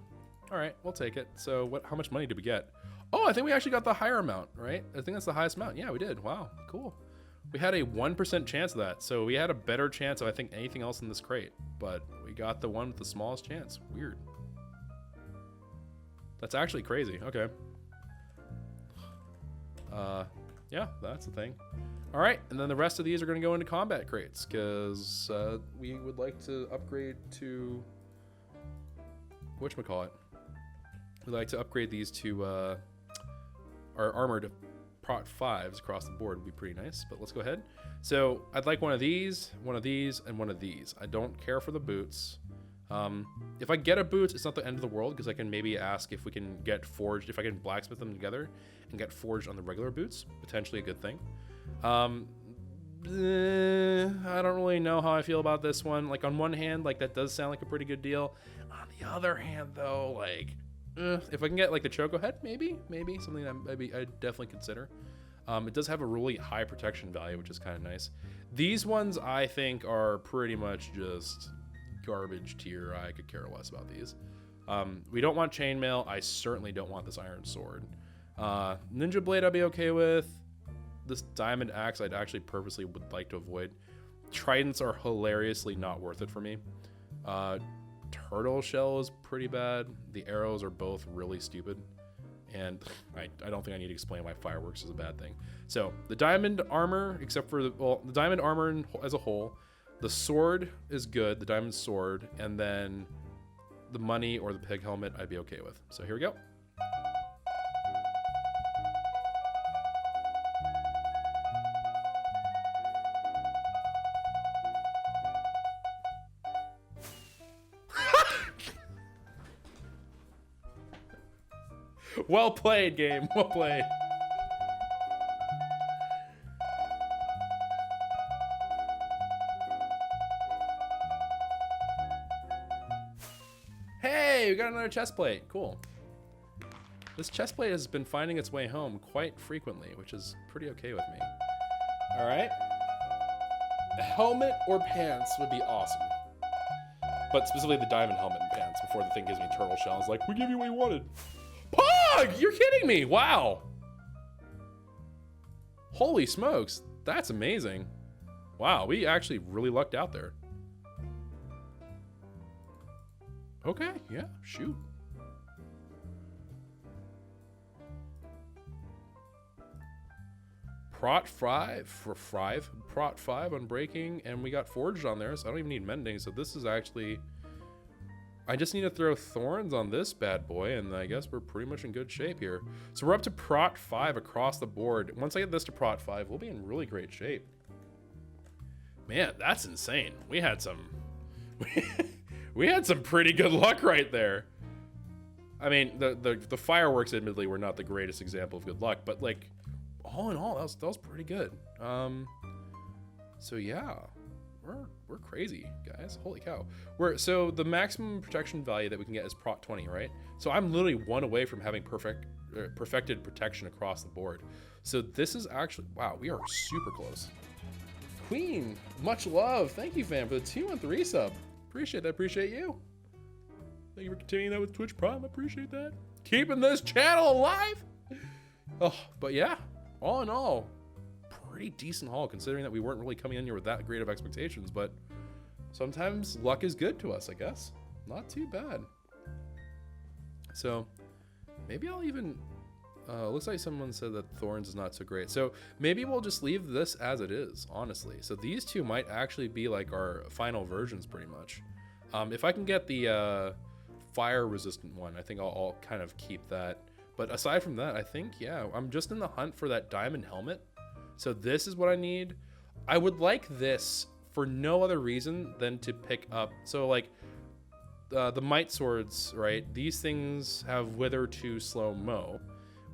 Speaker 1: All right, we'll take it. So how much money did we get? Oh, I think we actually got the higher amount, right? I think that's the highest amount. Yeah, we did. Wow, cool. We had a 1% chance of that, so we had a better chance of, I think, anything else in this crate, but we got the one with the smallest chance. Weird. That's actually crazy. Okay. Yeah, that's the thing. All right, and then the rest of these are going to go into combat crates, because we would like to upgrade to whatchamacallit. We'd like to upgrade these to our armored Prot 5s across the board would be pretty nice, but let's go ahead. So I'd like one of these, and one of these. I don't care for the boots. If I get a boot, it's not the end of the world, because I can maybe ask if we can get forged, if I can blacksmith them together and get forged on the regular boots. Potentially a good thing. I don't really know how I feel about this one. Like, on one hand, like, that does sound like a pretty good deal. On the other hand, though, like, if I can get like the Choco head, maybe something that I'd definitely consider. It does have a really high protection value, which is kind of nice. These ones I think are pretty much just garbage tier. I could care less about these. We don't want chainmail. I certainly don't want this iron sword. Ninja blade I'd be okay with. This diamond axe I'd actually purposely would like to avoid. Tridents are hilariously not worth it for me. Turtle shell is pretty bad. The arrows are both really stupid, and I don't think I need to explain why fireworks is a bad thing. So the diamond armor, except for the diamond armor as a whole, the sword is good, the diamond sword, and then the money or the pig helmet I'd be okay with. So here we go. Well played, game. Well played. Hey, we got another chest plate. Cool. This chest plate has been finding its way home quite frequently, which is pretty okay with me. All right. A helmet or pants would be awesome. But specifically the diamond helmet and pants before the thing gives me turtle shell. It's like, we give you what you wanted. Pog! You're kidding me! Wow. Holy smokes. That's amazing. Wow, we actually really lucked out there. Okay, yeah, shoot. Prot 5 for 5. Prot 5 on breaking, and we got forged on there, so I don't even need mending. So this is actually I just need to throw thorns on this bad boy, and I guess we're pretty much in good shape here. So we're up to Prot 5 across the board. Once I get this to Prot 5, we'll be in really great shape. Man, that's insane. We had some we had some pretty good luck right there. I mean, the fireworks admittedly were not the greatest example of good luck, but like all in all, that was pretty good. So yeah, we're crazy, guys. Holy cow. So the maximum protection value that we can get is Prot 20, right? So I'm literally 1 away from having perfected protection across the board. So this is actually, wow, we are super close. Queen, much love. Thank you, fam, for the 2-month resub. Appreciate that. Appreciate you. Thank you for continuing that with Twitch Prime. Appreciate that. Keeping this channel alive. Oh, but yeah, all in all, pretty decent haul considering that we weren't really coming in here with that great of expectations, but sometimes luck is good to us, I guess. Not too bad. So maybe I'll even, looks like someone said that Thorns is not so great. So maybe we'll just leave this as it is, honestly. So these two might actually be like our final versions pretty much. If I can get the fire resistant one, I think I'll kind of keep that. But aside from that, I think, yeah, I'm just in the hunt for that diamond helmet. So this is what I need. I would like this for no other reason than to pick up. So like the might swords, right? These things have wither to slow mo,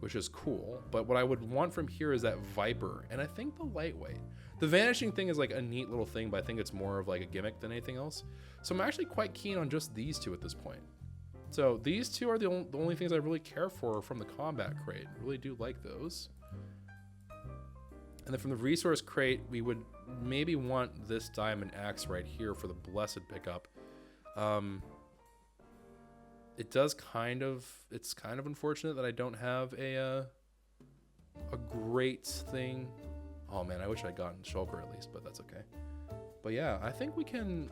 Speaker 1: which is cool. But what I would want from here is that viper. And I think the lightweight. The vanishing thing is like a neat little thing, but I think it's more of like a gimmick than anything else. So I'm actually quite keen on just these two at this point. So these two are the only things I really care for from the combat crate. Really do like those. And then from the resource crate, we would maybe want this diamond axe right here for the blessed pickup. It's kind of unfortunate that I don't have a great thing. Oh man, I wish I'd gotten shulker at least, but that's okay. But yeah, I think we can.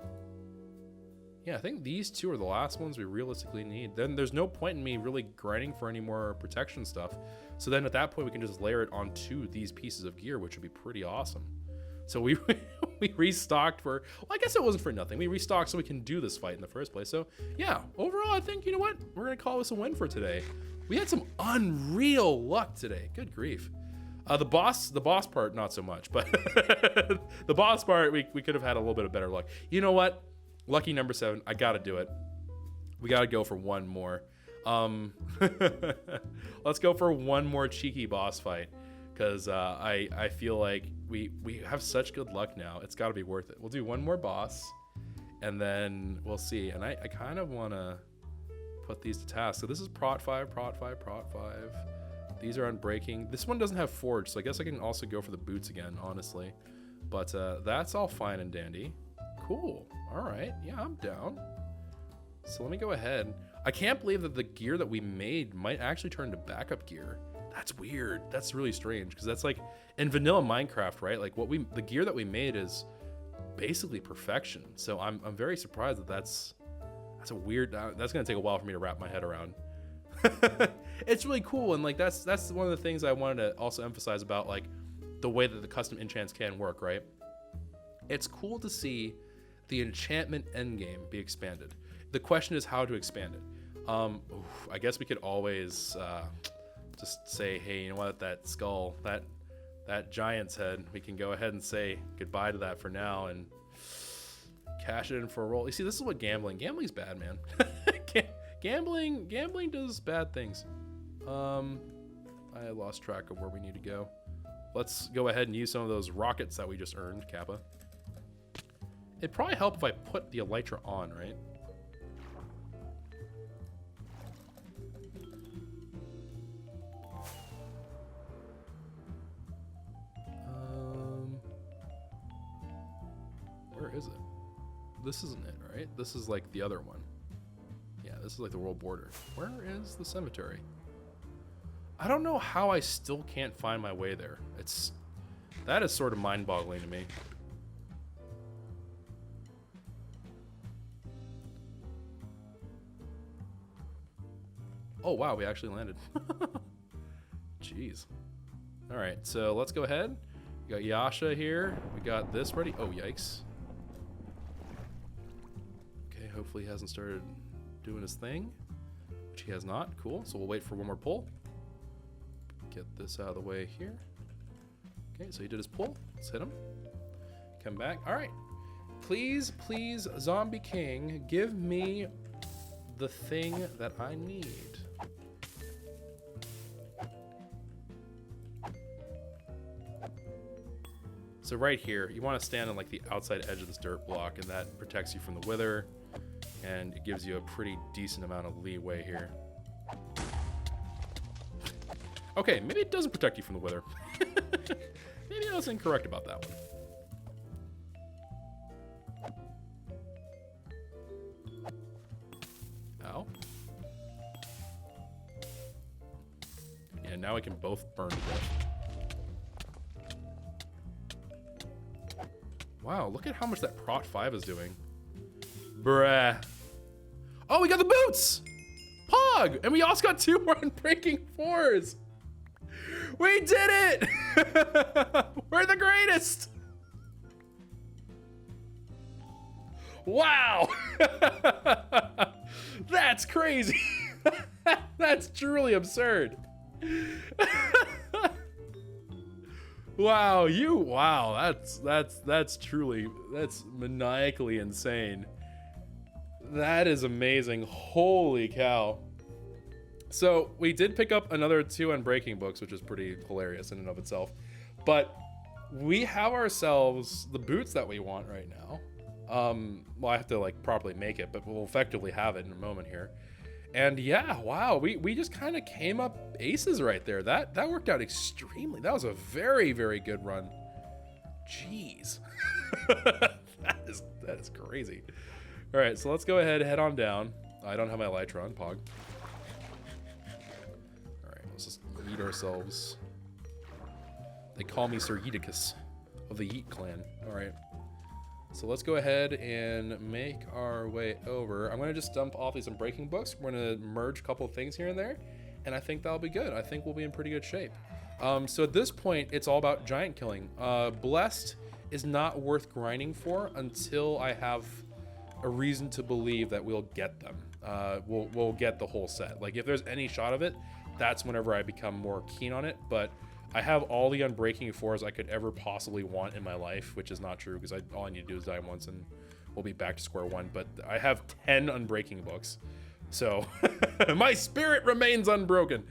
Speaker 1: Yeah, I think these two are the last ones we realistically need. Then there's no point in me really grinding for any more protection stuff. So then at that point, we can just layer it onto these pieces of gear, which would be pretty awesome. So we restocked for, well, I guess it wasn't for nothing. We restocked so we can do this fight in the first place. So yeah, overall, I think, you know what? We're going to call this a win for today. We had some unreal luck today. Good grief. The boss part, not so much, but the boss part, we could have had a little bit of better luck. You know what? Lucky number 7, I gotta do it. We gotta go for one more. Let's go for one more cheeky boss fight, because I feel like we have such good luck now. It's gotta be worth it. We'll do one more boss, and then we'll see. And I kind of want to put these to task. So this is Prot 5, Prot 5, Prot 5. These are unbreaking. This one doesn't have forge, so I guess I can also go for the boots again, honestly. But that's all fine and dandy. Cool. All right. Yeah, I'm down. So let me go ahead. I can't believe that the gear that we made might actually turn to backup gear. That's weird. That's really strange, because that's like in vanilla Minecraft, right? Like the gear that we made is basically perfection. So I'm very surprised that that's a weird. That's gonna take a while for me to wrap my head around. It's really cool, and like that's one of the things I wanted to also emphasize about like the way that the custom enchants can work, right? It's cool to see the enchantment endgame be expanded. The question is how to expand it. I guess we could always just say, hey, you know what, that skull, that giant's head, we can go ahead and say goodbye to that for now and cash it in for a roll. You see, this is what gambling's bad, man. Gambling does bad things. I lost track of where we need to go. Let's go ahead and use some of those rockets that we just earned, Kappa. It'd probably help if I put the elytra on, right? Where is it? This isn't it, right? This is like the other one. Yeah, this is like the world border. Where is the cemetery? I don't know how I still can't find my way there. That is sort of mind-boggling to me. Oh wow, we actually landed. Jeez. All right, so let's go ahead. We got Yasha here. We got this ready. Oh, yikes. Okay, hopefully he hasn't started doing his thing, which he has not. Cool. So we'll wait for one more pull. Get this out of the way here. Okay, so he did his pull. Let's hit him. Come back. All right. Please, please, Zombie King, give me the thing that I need. So right here, you want to stand on like the outside edge of this dirt block, and that protects you from the wither, and it gives you a pretty decent amount of leeway here. Okay, maybe it doesn't protect you from the wither. Maybe I was incorrect about that one. Ow. Yeah, now we can both burn to death. Wow, look at how much that Prot 5 is doing. Bruh. Oh, we got the boots! Pog! And we also got 2 more Unbreaking 4s! We did it! We're the greatest! Wow! That's crazy! That's truly absurd. Wow, that's truly, that's maniacally insane. That is amazing. Holy cow. So we did pick up another 2 Unbreaking books, which is pretty hilarious in and of itself. But we have ourselves the boots that we want right now. Well, I have to like properly make it, but we'll effectively have it in a moment here. And yeah, wow, we just kind of came up aces right there. That worked out extremely. That was a very, very good run. Jeez. that is crazy. All right, so let's go ahead, head on down. I don't have my Elytra on, Pog. All right, let's just eat ourselves. They call me Sir Yeeticus of the Yeet clan. All right. So let's go ahead and make our way over. I'm going to just dump off these Unbreaking books. We're going to merge a couple of things here and there, and I think that'll be good. I think we'll be in pretty good shape. So at this point, it's all about giant killing. Blessed is not worth grinding for until I have a reason to believe that we'll get them. We'll get the whole set. Like if there's any shot of it, that's whenever I become more keen on it. But I have all the Unbreaking 4s I could ever possibly want in my life, which is not true because all I need to do is die once and we'll be back to square one. But I have 10 Unbreaking books, so my spirit remains unbroken.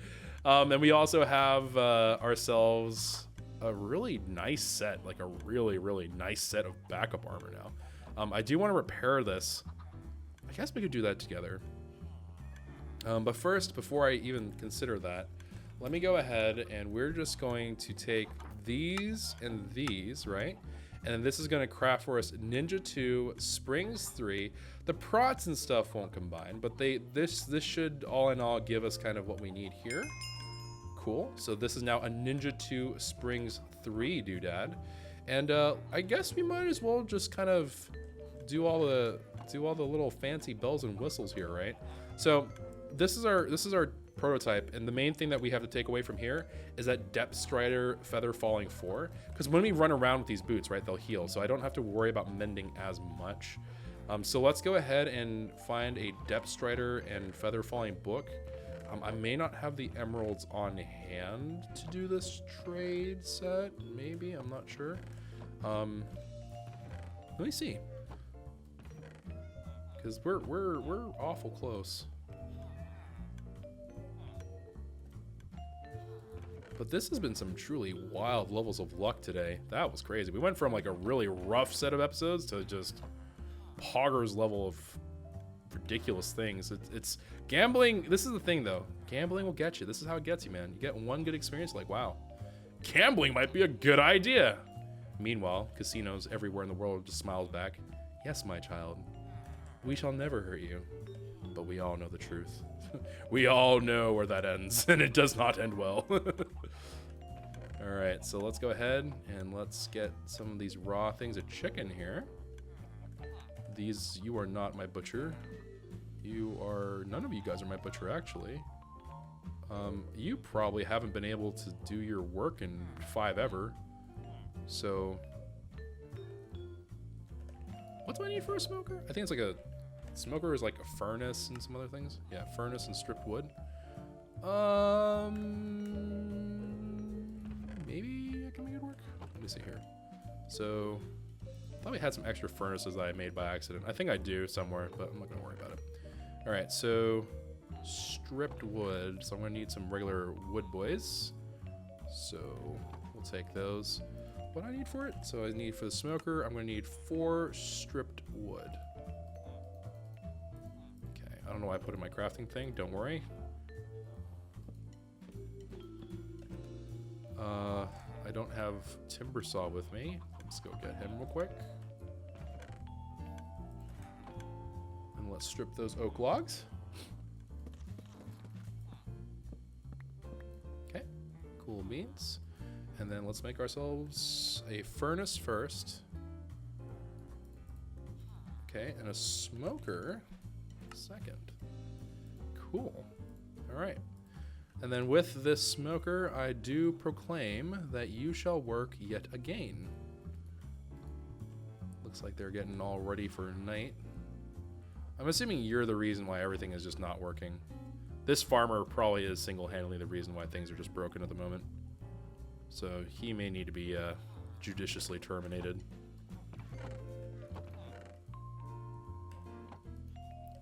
Speaker 1: And we also have ourselves a really nice set, like a really, really nice set of backup armor now. I do want to repair this. I guess we could do that together. But first, before I even consider that, let me go ahead and we're just going to take these and these, right? And this is going to craft for us Ninja 2, Springs 3. The prots and stuff won't combine, but this should all in all give us kind of what we need here. Cool. So this is now a Ninja 2 Springs 3 doodad. And I guess we might as well just kind of do all the little fancy bells and whistles here, right? So this is our prototype, and the main thing that we have to take away from here is that Depth Strider Feather Falling 4, because when we run around with these boots, right, they'll heal, so I don't have to worry about mending as much. So let's go ahead and find a Depth Strider and Feather Falling book. I may not have the emeralds on hand to do this trade set, maybe, I'm not sure. Let me see, because we're awful close. But this has been some truly wild levels of luck today. That was crazy. We went from like a really rough set of episodes to just Hogger's level of ridiculous things. It's gambling. This is the thing though. Gambling will get you. This is how it gets you, man. You get one good experience, like, wow, gambling might be a good idea. Meanwhile, casinos everywhere in the world just smiles back. Yes, my child. We shall never hurt you. But we all know the truth. We all know where that ends, and it does not end well. All right, so let's go ahead and let's get some of these raw things of chicken here. You are not my butcher. None of you guys are my butcher, actually. You probably haven't been able to do your work in 5 ever. So, what do I need for a smoker? I think it's like a Smoker is like a furnace and some other things. Yeah, furnace and stripped wood. Maybe I can make it work. Let me see here. So, I thought we had some extra furnaces that I made by accident. I think I do somewhere, but I'm not gonna worry about it. All right, so stripped wood. So I'm gonna need some regular wood boys. So we'll take those. What do I need for it? So I need for the smoker, I'm gonna need 4 stripped wood. Okay, I don't know why I put in my crafting thing, don't worry. I don't have timber saw with me. Let's go get him real quick. And let's strip those oak logs. Okay, cool beans. And then let's make ourselves a furnace first. Okay, and a smoker second. Cool. All right. And then with this smoker, I do proclaim that you shall work yet again. Looks like they're getting all ready for night. I'm assuming you're the reason why everything is just not working. This farmer probably is single-handedly the reason why things are just broken at the moment. So he may need to be judiciously terminated.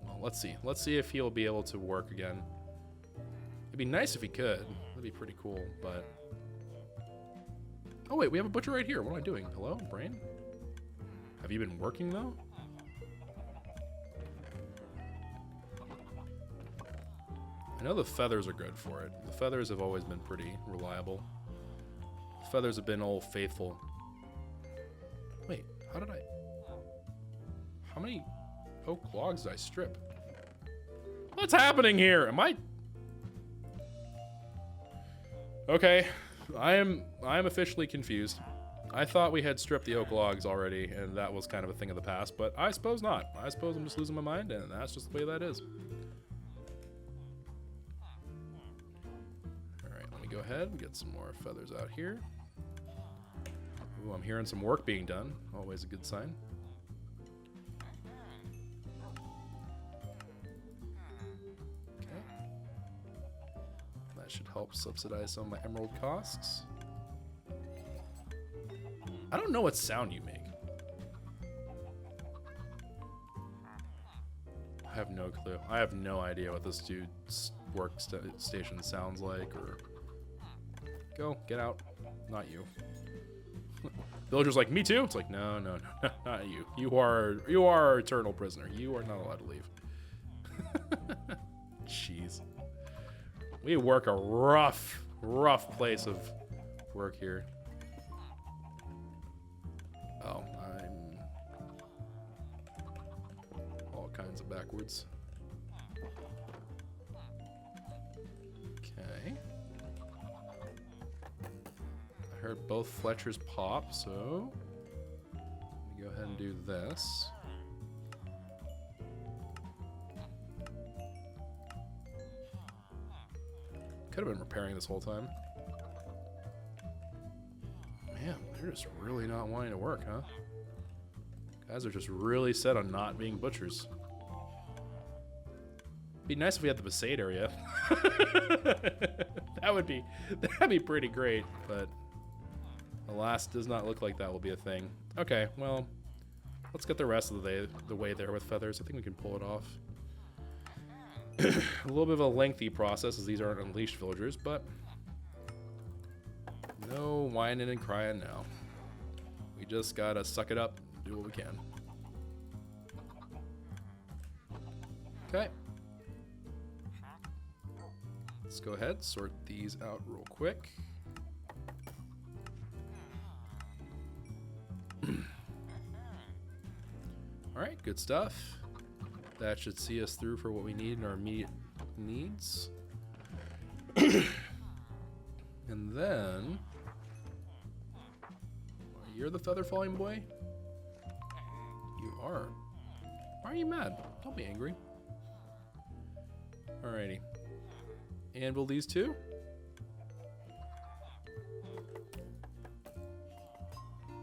Speaker 1: Well, let's see. Let's see if he'll be able to work again. It'd be nice if he could. That'd be pretty cool, but... Oh wait, we have a butcher right here. What am I doing? Hello, brain? Have you been working though? I know the feathers are good for it. The feathers have always been pretty reliable. The feathers have been old faithful. Wait, how did I... How many oak logs did I strip? What's happening here? Am I... Okay, I am officially confused. I thought we had stripped the oak logs already, and that was kind of a thing of the past, but I suppose not. I suppose I'm just losing my mind, and that's just the way that is. Alright, let me go ahead and get some more feathers out here. Ooh, I'm hearing some work being done. Always a good sign. That should help subsidize some of my emerald costs. I don't know what sound you make. I have no clue. I have no idea what this dude's workstation sounds like, or... Go, get out. Not you. Villager's like, me too? It's like, no, no, no, not you. You are our eternal prisoner. You are not allowed to leave. Jeez. We work a rough place of work here. Oh, I'm all kinds of backwards. Okay. I heard both Fletchers pop, so let me go ahead and do this. Could have been repairing this whole time. Man, they're just really not wanting to work, huh? Guys are just really set on not being butchers. Be nice if we had the Besaid area. That'd be pretty great, but alas, does not look like that will be a thing. Okay, well, let's get the rest of the way there with feathers. I think we can pull it off. A little bit of a lengthy process, as these aren't unleashed villagers, but no whining and crying now. We just gotta suck it up and do what we can. Okay. Let's go ahead, sort these out real quick. Alright, good stuff. That should see us through for what we need in our immediate needs. And then... You're the feather falling boy? You are. Why are you mad? Don't be angry. Alrighty. Anvil these two.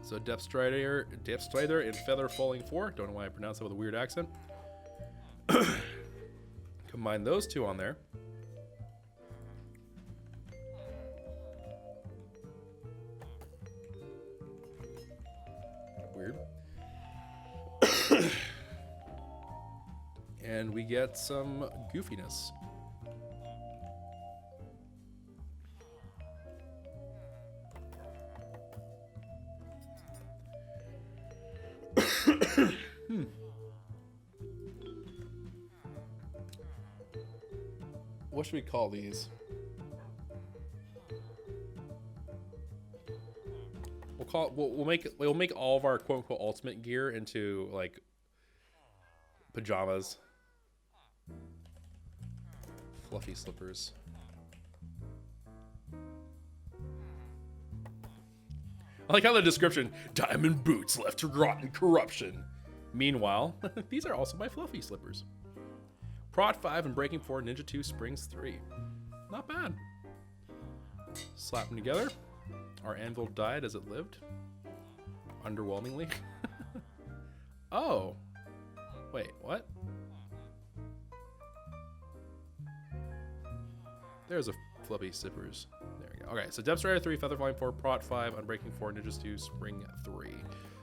Speaker 1: So Depth Strider and Feather Falling 4. Don't know why I pronounced that with a weird accent. Combine those two on there. Weird. And we get some goofiness. What should we call these? We'll make all of our quote unquote ultimate gear into like pajamas. Fluffy slippers. I like how the description, diamond boots left to rot in corruption. Meanwhile, these are also my fluffy slippers. Prot 5 and Breaking 4, Ninja 2, Springs 3. Not bad. Slap them together. Our anvil died as it lived. Underwhelmingly. Oh. Wait, what? There's a fluffy slippers. There we go. Okay, so Depth Strider 3, Featherflying 4, Prot 5, Unbreaking 4, Ninjas 2, Spring 3.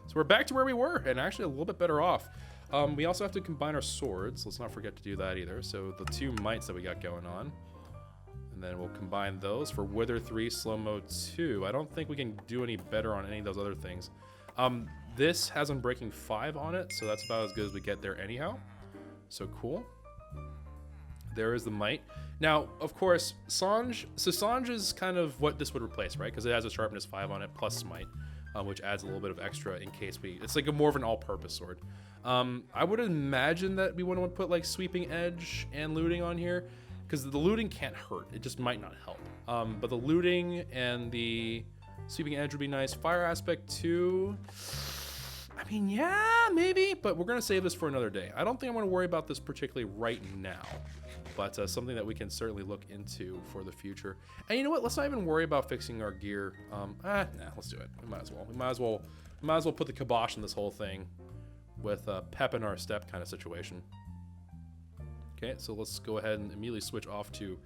Speaker 1: So we're back to where we were, and actually a little bit better off. We also have to combine our swords. Let's not forget to do that either. So the 2 mites that we got going on. And then we'll combine those for Wither 3, Slow-Mo 2. I don't think we can do any better on any of those other things. This has Unbreaking 5 on it, so that's about as good as we get there anyhow. So cool. There is the mite. Now, of course, Sange. So Sange is kind of what this would replace, right? Because it has a sharpness 5 on it plus smite, which adds a little bit of extra in case we. It's like a more of an all-purpose sword. I would imagine that we want to put like sweeping edge and looting on here, because the looting can't hurt. It just might not help. But the looting and the sweeping edge would be nice. Fire aspect 2. I mean, yeah, maybe, but we're gonna save this for another day. I don't think I want to worry about this particularly right now, but something that we can certainly look into for the future. And you know what? Let's not even worry about fixing our gear. Nah, let's do it. We might as well. We might as well put the kibosh in this whole thing with pep in our step kind of situation. Okay, so let's go ahead and immediately switch off to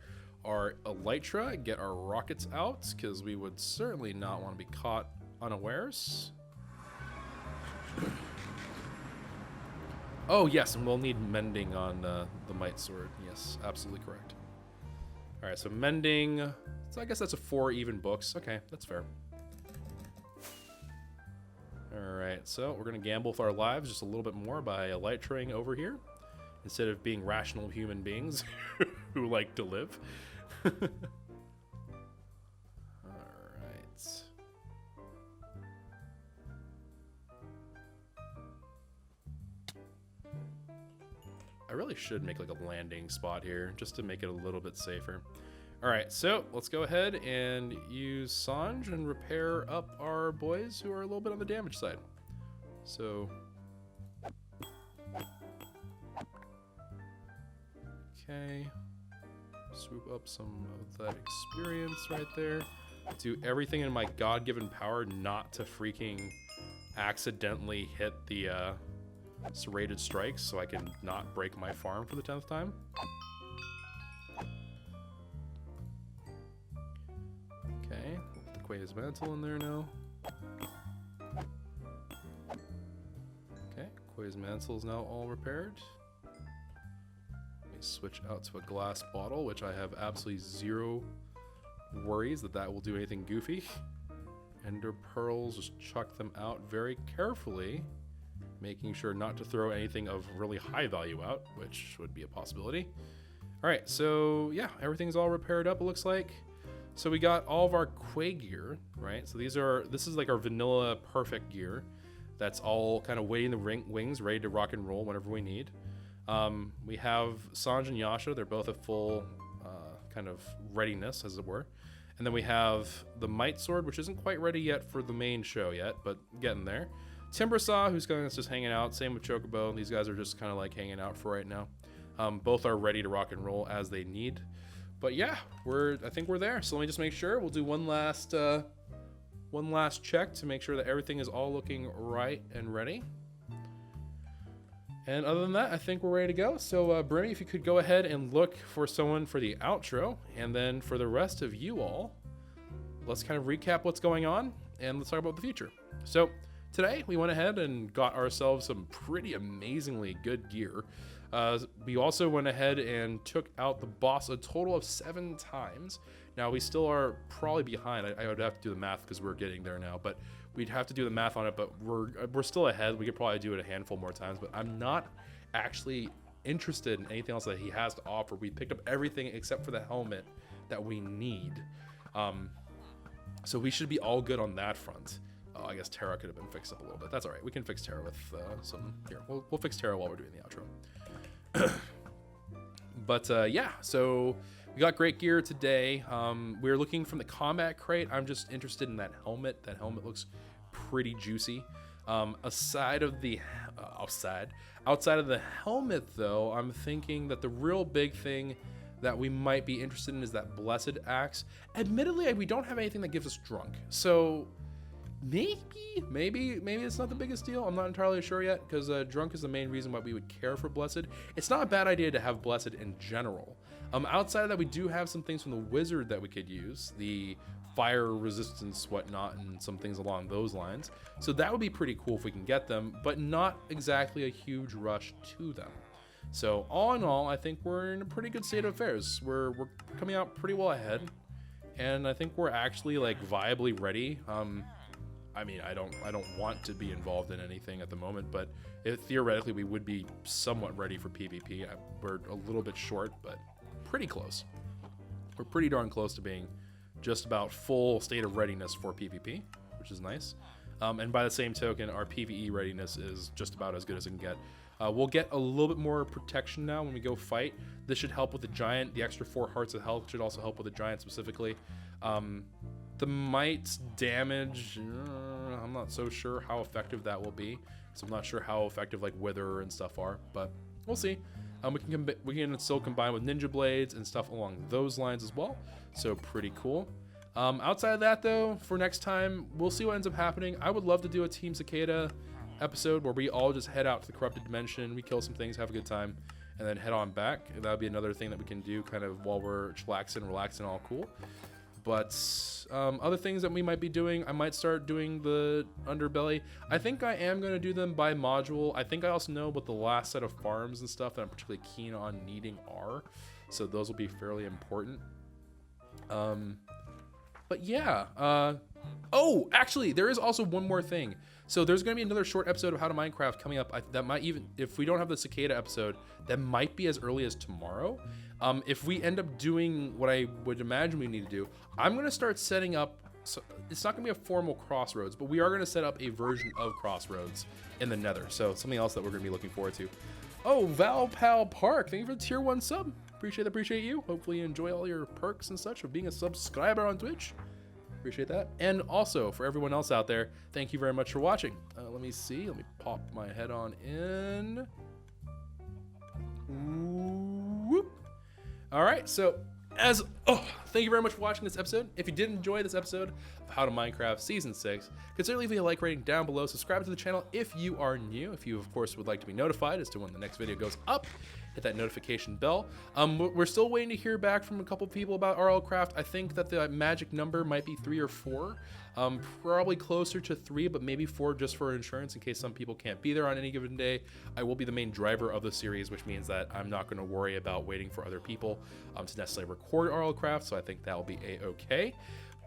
Speaker 1: our Elytra, get our rockets out, because we would certainly not want to be caught unawares. Oh yes, and we'll need mending on the mite sword. Yes, absolutely correct. All right, so mending. So I guess that's a 4 even books. Okay, that's fair. All right, so we're gonna gamble with our lives just a little bit more by elytraing over here, instead of being rational human beings who like to live. All right. I really should make like a landing spot here just to make it a little bit safer. All right, so let's go ahead and use Sange and repair up our boys who are a little bit on the damage side. So, okay, swoop up some of that experience right there. Do everything in my God-given power not to freaking accidentally hit the serrated strikes so I can not break my farm for the 10th time. Okay, put the Quay's Mantle in there now. Okay, Quay's Mantle is now all repaired. Let me switch out to a glass bottle, which I have absolutely zero worries that will do anything goofy. Ender Pearls, just chuck them out very carefully, making sure not to throw anything of really high value out, which would be a possibility. All right, so yeah, everything's all repaired up, it looks like. So we got all of our Quay gear, right? So this is like our vanilla perfect gear. That's all kind of waiting the wings, ready to rock and roll whenever we need. We have Sange and Yasha, they're both at full kind of readiness, as it were. And then we have the Mite Sword, which isn't quite ready yet for the main show yet, but getting there. Timbersaw, who's just hanging out. Same with Chocobo. These guys are just kind of like hanging out for right now. Both are ready to rock and roll as they need. But yeah, I think we're there. So let me just make sure. We'll do one last check to make sure that everything is all looking right and ready. And other than that, I think we're ready to go. So, Brimmy, if you could go ahead and look for someone for the outro, and then for the rest of you all, let's kind of recap what's going on, and let's talk about the future. So, today, we went ahead and got ourselves some pretty amazingly good gear. We also went ahead and took out the boss a total of 7 times. Now, we still are probably behind. I would have to do the math because we're getting there now, but we'd have to do the math on it, but we're still ahead. We could probably do it a handful more times, but I'm not actually interested in anything else that he has to offer. We picked up everything except for the helmet that we need. So we should be all good on that front. Oh, I guess Terra could have been fixed up a little bit. That's all right. We can fix Terra with some... Here, we'll fix Terra while we're doing the outro. But yeah, so we got great gear today. We're looking from the combat crate. I'm just interested in that helmet. That helmet looks pretty juicy. Outside of the helmet, though, I'm thinking that the real big thing that we might be interested in is that blessed axe. Admittedly, we don't have anything that gives us drunk, so maybe it's not the biggest deal. I'm not entirely sure yet, because drunk is the main reason why we would care for blessed. It's not a bad idea to have blessed in general. Outside of that, we do have some things from the wizard that we could use, the fire resistance, whatnot, and some things along those lines. So that would be pretty cool if we can get them, but not exactly a huge rush to them. So all in all, I think we're in a pretty good state of affairs. We're coming out pretty well ahead, and I think we're actually like viably ready. I mean, I don't want to be involved in anything at the moment, but theoretically we would be somewhat ready for PvP. We're a little bit short, but pretty close. We're pretty darn close to being just about full state of readiness for PvP, which is nice. And by the same token, our PvE readiness is just about as good as it can get. We'll get a little bit more protection now when we go fight. This should help with the giant. The extra 4 hearts of health should also help with the giant specifically. The might's damage, I'm not so sure how effective that will be. So I'm not sure how effective like wither and stuff are, but we'll see. We can still combine with ninja blades and stuff along those lines as well. So pretty cool. Outside of that though, for next time, we'll see what ends up happening. I would love to do a Team Cicada episode where we all just head out to the corrupted dimension, we kill some things, have a good time, and then head on back. That would be another thing that we can do kind of while we're chillaxing, relaxing, all cool. But other things that we might be doing, I might start doing the underbelly. I think I am going to do them by module. I think I also know what the last set of farms and stuff that I'm particularly keen on needing are. So those will be fairly important. But yeah. Oh, actually, there is also one more thing. So there's going to be another short episode of How to Minecraft coming up. That might even, if we don't have the cicada episode, that might be as early as tomorrow. If we end up doing what I would imagine we need to do, I'm going to start setting up, so it's not going to be a formal Crossroads, but we are going to set up a version of Crossroads in the Nether. So something else that we're going to be looking forward to. Oh, Valpal Park, thank you for the tier 1 sub. Appreciate you. Hopefully you enjoy all your perks and such of being a subscriber on Twitch. Appreciate that. And also, for everyone else out there, thank you very much for watching. Let me see. Let me pop my head on in. Whoop. All right, so thank you very much for watching this episode. If you did enjoy this episode of How to Minecraft Season 6, consider leaving a like rating down below. Subscribe to the channel if you are new. If you, of course, would like to be notified as to when the next video goes up, hit that notification bell. We're still waiting to hear back from a couple people about KwehCraft. I think that the magic number might be 3 or 4. Probably closer to 3, but maybe 4 just for insurance in case some people can't be there on any given day. I will be the main driver of the series, which means that I'm not going to worry about waiting for other people to necessarily record KwehCraft, so I think that will be a-okay.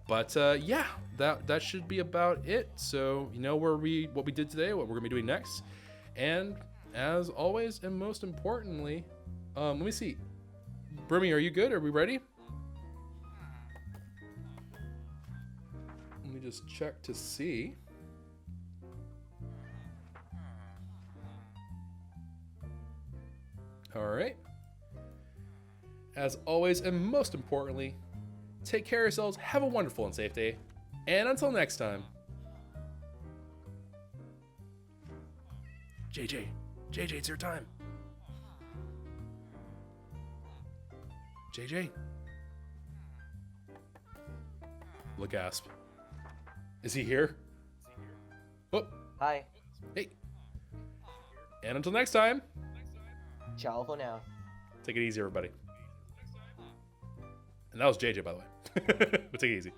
Speaker 1: But yeah, that should be about it. So you know what we did today, what we're going to be doing next. And as always, and most importantly, let me see. Brimmy, are you good? Are we ready? Let me just check to see. All right. As always, and most importantly, take care of yourselves, have a wonderful and safe day, and until next time. JJ, it's your time. JJ. Look, Asp. Is he here? Oh.
Speaker 2: Hi.
Speaker 1: Hey. And until next time,
Speaker 2: Ciao for now.
Speaker 1: take it easy, everybody. And that was JJ, by the way. But take it easy.